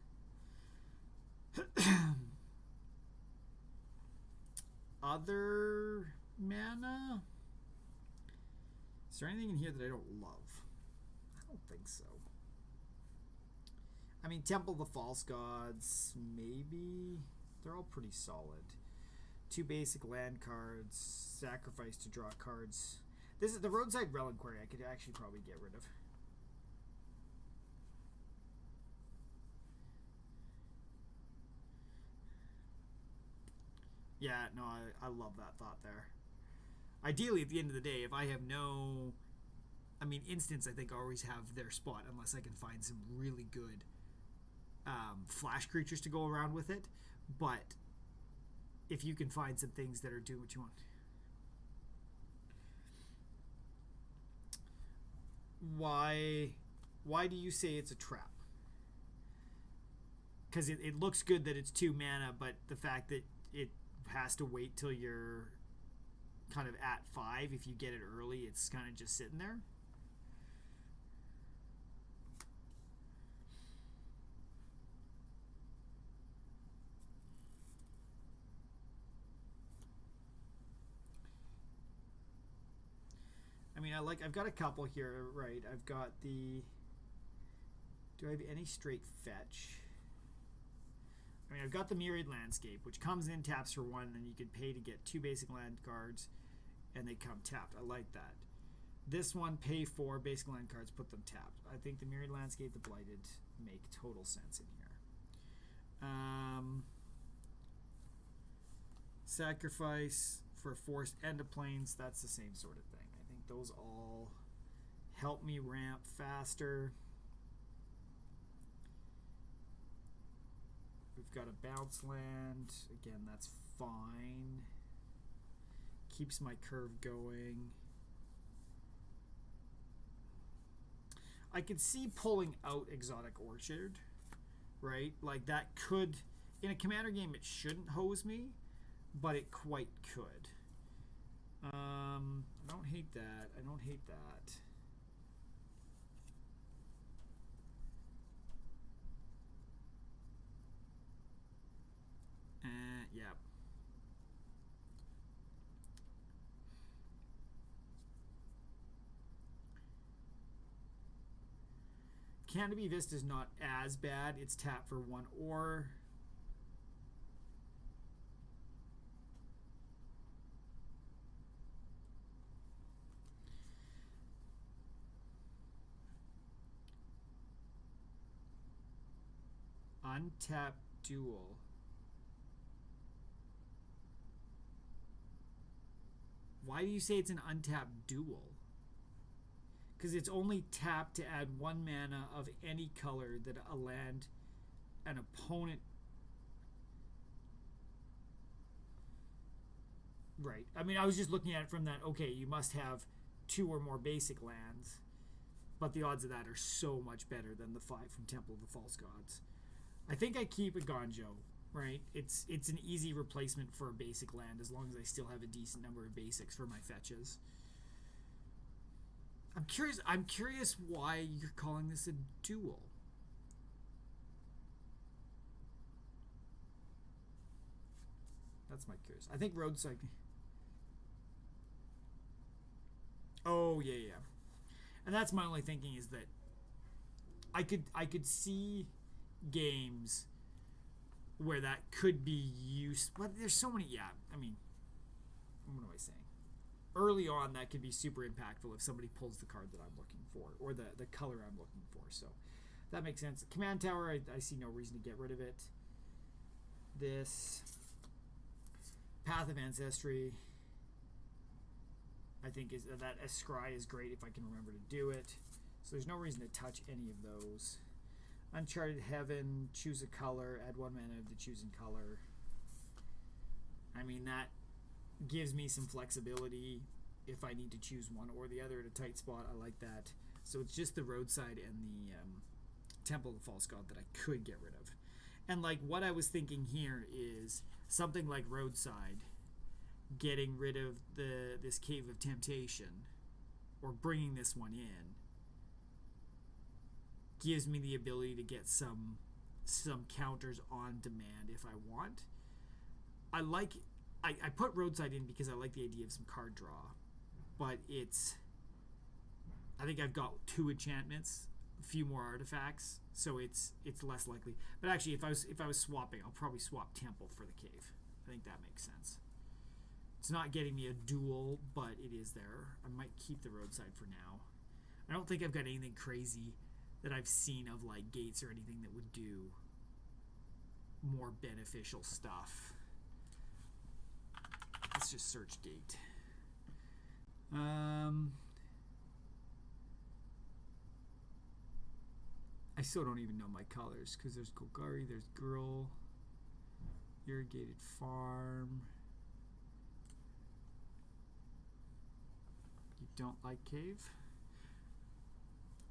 other mana? Is there anything in here that I don't love? I don't think so. I mean, Temple of the False Gods, maybe. They're all pretty solid. 2 basic land cards, sacrifice to draw cards. This is the Roadside Reliquary I could actually probably get rid of. Yeah, no, I love that thought there. Ideally, at the end of the day, if I have no... I mean, instants, I think, always have their spot, unless I can find some really good flash creatures to go around with it. But if you can find some things that are doing what you want... Why do you say it's a trap? Because it looks good that it's 2 mana, but the fact that it has to wait till you're kind of at 5, if you get it early, it's kind of just sitting there. I've got a couple here, right? I've got the. Do I have any straight fetch? I mean, I've got the Myriad Landscape, which comes in, taps for 1, and then you can pay to get 2 basic land cards, and they come tapped. I like that. This one, pay 4 basic land cards, put them tapped. I think the Myriad Landscape, the Blighted make total sense in here. Sacrifice for Forest End of Plains, that's the same sort of thing. I think those all help me ramp faster. We've got a bounce land. Again, that's fine. Keeps my curve going. I could see pulling out Exotic Orchard, right? Like that could, in a commander game, it shouldn't hose me, but it quite could. I don't hate that. I don't hate that. Yeah. Canopy Vista is not as bad. It's tapped for 1 ore. Untapped duel. Why do you say it's an untapped duel? Because it's only tapped to add 1 mana of any color that a land an opponent. Right. I mean, I was just looking at it from that, okay, you must have 2 or more basic lands, but the odds of that are so much better than the 5 from Temple of the False Gods. I think I keep a Gonjo, right? It's an easy replacement for a basic land as long as I still have a decent number of basics for my fetches. I'm curious why you're calling this a duel. That's my curious. I think Roadside. Oh yeah. And that's my only thinking is that I could see games where that could be used, but there's so many. Yeah, I mean, what am I saying? Early on, that could be super impactful if somebody pulls the card that I'm looking for or the color I'm looking for. So that makes sense. Command Tower, I see no reason to get rid of it. This Path of Ancestry, I think is that Scry is great if I can remember to do it. So there's no reason to touch any of those. Uncharted Heaven, choose a color, add 1 mana of the chosen color. I mean, that gives me some flexibility if I need to choose one or the other at a tight spot. I like that. So it's just the Roadside and the Temple of the False God that I could get rid of. And like what I was thinking here is something like Roadside, getting rid of this Cave of Temptation or bringing this one in gives me the ability to get some counters on demand if I want. I put Roadside in because I like the idea of some card draw, but I think I've got 2 enchantments, a few more artifacts, so it's less likely. But actually, if I was swapping, I'll probably swap Temple for the Cave. I think that makes sense. It's not getting me a duel, but it is there. I might keep the Roadside for now. I don't think I've got anything crazy that I've seen of like gates or anything that would do more beneficial stuff. Let's just search gate. I still don't even know my colors because there's Golgari, there's Girl, Irrigated Farm. You don't like Cave?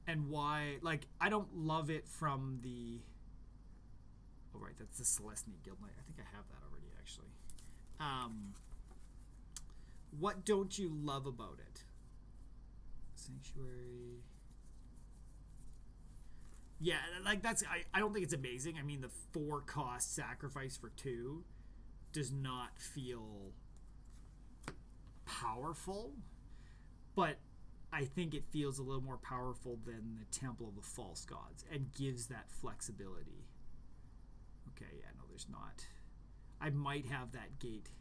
And why? Like, I don't love it from the. Oh, right, that's the Celestine Guild Knight. I think I have that already, actually. What don't you love about it? Sanctuary. Yeah, like that's. I don't think it's amazing. I mean, the 4-cost sacrifice for 2 does not feel powerful, but I think it feels a little more powerful than the Temple of the False Gods and gives that flexibility. Okay, yeah, no, there's not. I might have that gate.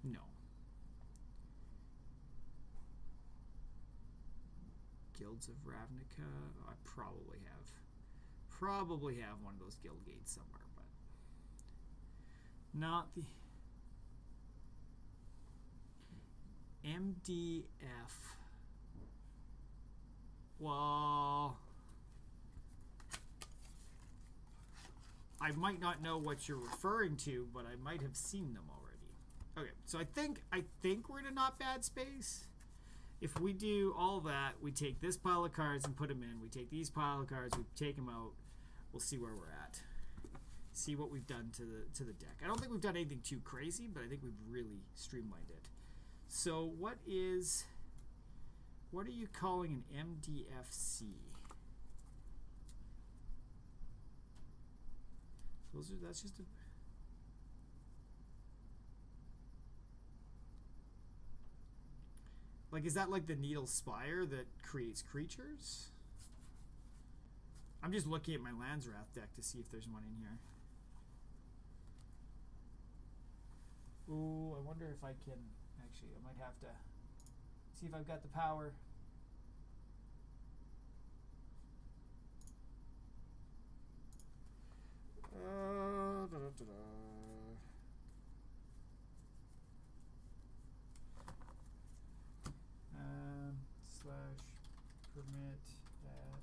No. Guilds of Ravnica. Oh, I probably have one of those guild gates somewhere, but not the MDF. Well, I might not know what you're referring to, but I might have seen them already. Okay, so I think we're in a not bad space. If we do all that, we take this pile of cards and put them in. We take these pile of cards, we take them out. We'll see where we're at. See what we've done to the deck. I don't think we've done anything too crazy, but I think we've really streamlined it. So what are you calling an MDFC? That's just a... Like, is that like the Needle Spire that creates creatures? I'm just looking at my Lands Wrath deck to see if there's one in here. Ooh, I wonder if I can... Actually, I might have to see if I've got the power. Slash permit that.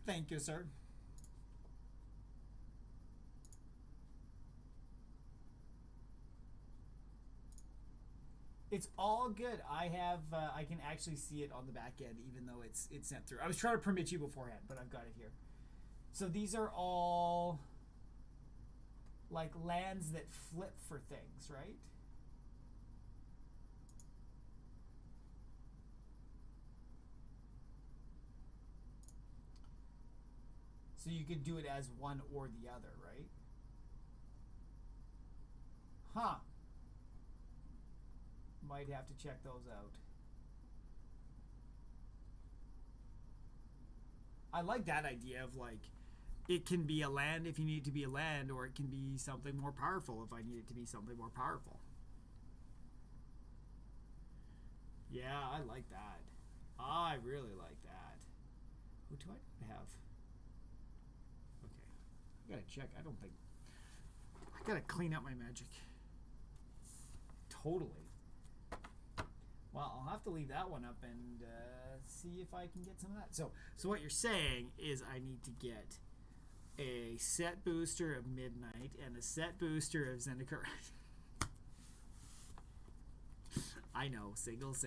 Thank you, sir. It's all good. I can actually see it on the back end, even though it's sent through. I was trying to permit you beforehand, but I've got it here. So these are all like lands that flip for things, right? So you could do it as one or the other, right? Huh. Might have to check those out. I like that idea of like, it can be a land if you need it to be a land, or it can be something more powerful if I need it to be something more powerful. Yeah, I like that. I really like that. Who do I have? Okay. I gotta check. I don't think... I gotta clean up my magic. Totally. Well, I'll have to leave that one up and see if I can get some of that. So what you're saying is I need to get a set booster of Midnight and a set booster of Zendikar. I know, singles.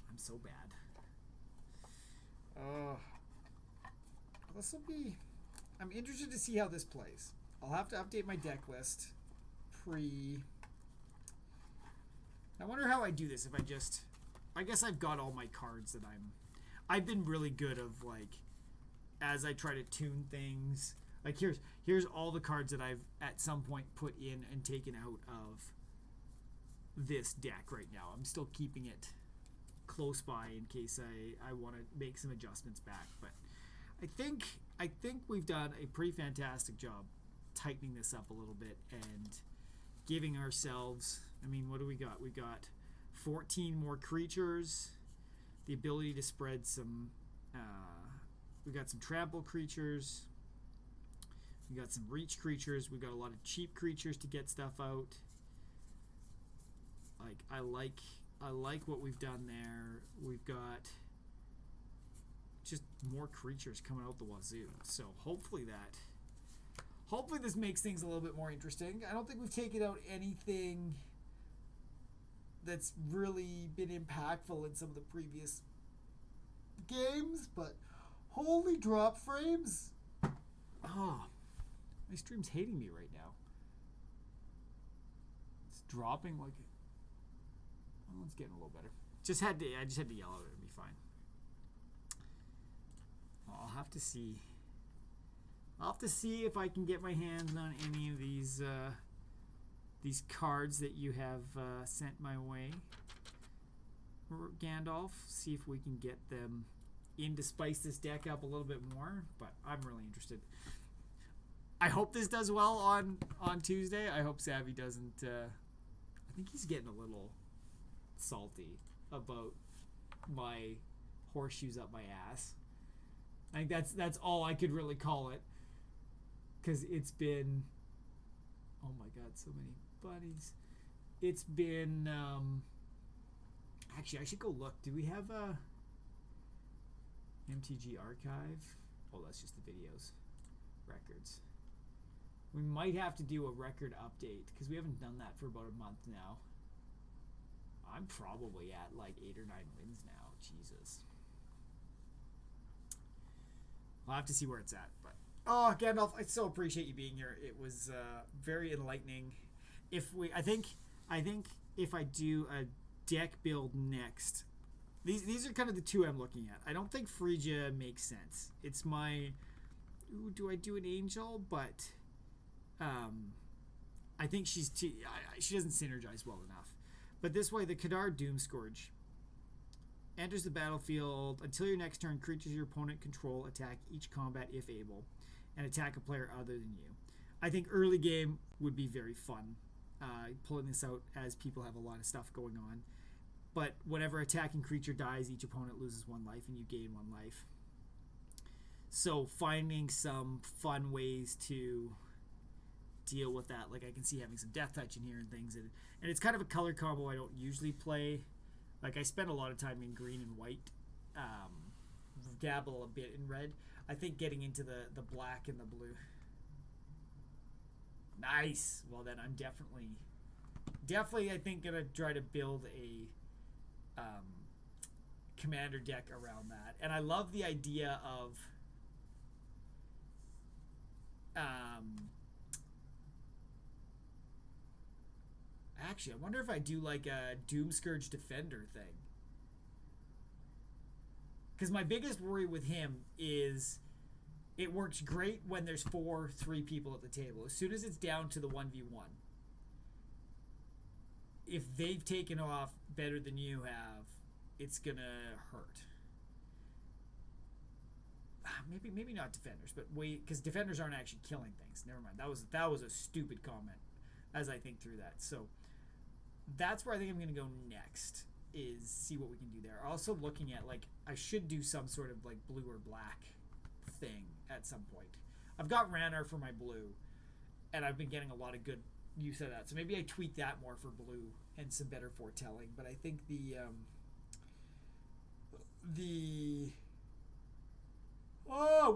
I'm so bad. This will be... I'm interested to see how this plays. I'll have to update my deck list I wonder how I do this if I just... I guess I've got all my cards that I've been really good of, like, as I try to tune things. Like, here's all the cards that I've at some point put in and taken out of this deck right now. I'm still keeping it close by in case I want to make some adjustments back. But I think we've done a pretty fantastic job tightening this up a little bit and giving ourselves... I mean, what do we got? We got 14 more creatures, the ability to spread some... we got some trample creatures. We got some reach creatures. We got a lot of cheap creatures to get stuff out. Like, I like what we've done there. We've got just more creatures coming out the wazoo. So hopefully this makes things a little bit more interesting. I don't think we've taken out anything that's really been impactful in some of the previous games, but holy drop frames. Oh, my stream's hating me right now. It's dropping like... Well, it's getting a little better. I just had to yell at it and be fine. have to see. I'll have to see if I can get my hands on any of these cards that you have sent my way, Gandalf. See if we can get them in to spice this deck up a little bit more. But I'm really interested. I hope this does well on Tuesday. I hope Savi doesn't. I think he's getting a little salty about my horseshoes up my ass. I think that's all I could really call it, because it's been, oh my god, so many buddies. It's been actually I should go look. Do we have a MTG archive? Oh, that's just the videos, records. We might have to do a record update because we haven't done that for about a month now. I'm probably at like 8 or 9 wins now. Jesus. I'll have to see where it's at. But oh, Gandalf, I so appreciate you being here. It was very enlightening. I think if I do a deck build next, these are kind of the two I'm looking at. I don't think Phrygia makes sense. It's my, ooh, do I do an angel? But I think she doesn't synergize well enough. But this way, the Kadar Doomscourge enters the battlefield. Until your next turn, creatures your opponent control attack each combat if able, and attack a player other than you. I think early game would be very fun, pulling this out as people have a lot of stuff going on. But whenever attacking creature dies, each opponent loses 1 life and you gain 1 life. So finding some fun ways to deal with that, like I can see having some death touch in here and things, and it's kind of a color combo I don't usually play. Like I spend a lot of time in green and white, dabble a bit in red. I think getting into the black and the blue. Nice. Well then I'm definitely I think gonna try to build a commander deck around that. And I love the idea of actually, I wonder if I do like a Doomscourge Defender thing. Because my biggest worry with him is it works great when there's 3 people at the table. As soon as it's down to the 1v1, if they've taken off better than you have, it's going to hurt. Maybe not defenders, but wait, because defenders aren't actually killing things. Never mind. That was a stupid comment as I think through that. So that's where I think I'm going to go next, is see what we can do there. Also looking at, like, I should do some sort of like blue or black thing at some point. I've got Ranar for my blue, and I've been getting a lot of good use of that. So maybe I tweak that more for blue and some better foretelling. But I think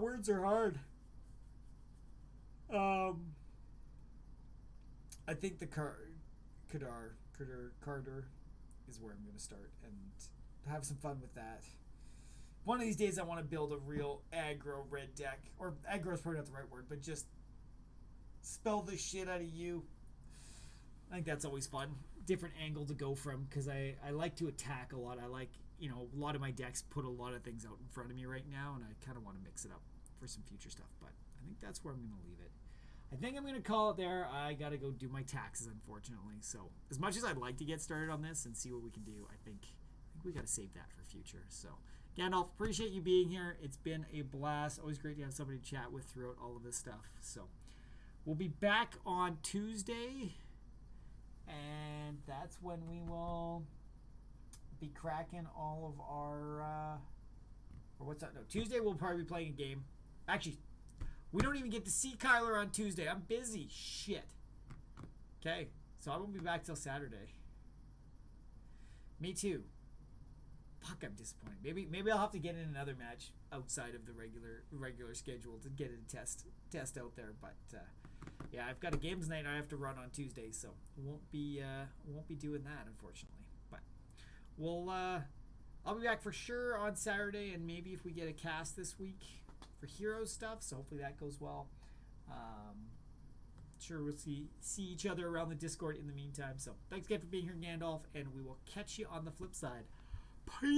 words are hard. I think the Carter is where I'm going to start and have some fun with that. One of these days I want to build a real aggro red deck. Or aggro is probably not the right word, but just spell the shit out of you. I think that's always fun. Different angle to go from, because I like to attack a lot. I like, a lot of my decks put a lot of things out in front of me right now, and I kind of want to mix it up for some future stuff. But I think that's where I'm going to leave it. I think I'm going to call it there. I got to go do my taxes, unfortunately. So as much as I'd like to get started on this and see what we can do, I think we got to save that for future. So Gandalf, appreciate you being here. It's been a blast. Always great to have somebody to chat with throughout all of this stuff. So we'll be back on Tuesday, and that's when we will be cracking all of our or what's that? No, Tuesday we'll probably be playing a game. Actually, we don't even get to see Kyler on Tuesday. I'm busy. Shit. Okay, so I won't be back till Saturday. Me too. Fuck, I'm disappointed. Maybe I'll have to get in another match outside of the regular schedule to get a test out there. But yeah, I've got a games night I have to run on Tuesday, so won't be doing that, unfortunately. But we'll I'll be back for sure on Saturday, and maybe if we get a cast this week for Heroes stuff, so hopefully that goes well. Sure, we'll see each other around the Discord in the meantime. So thanks again for being here, Gandalf, and we will catch you on the flip side. Peace.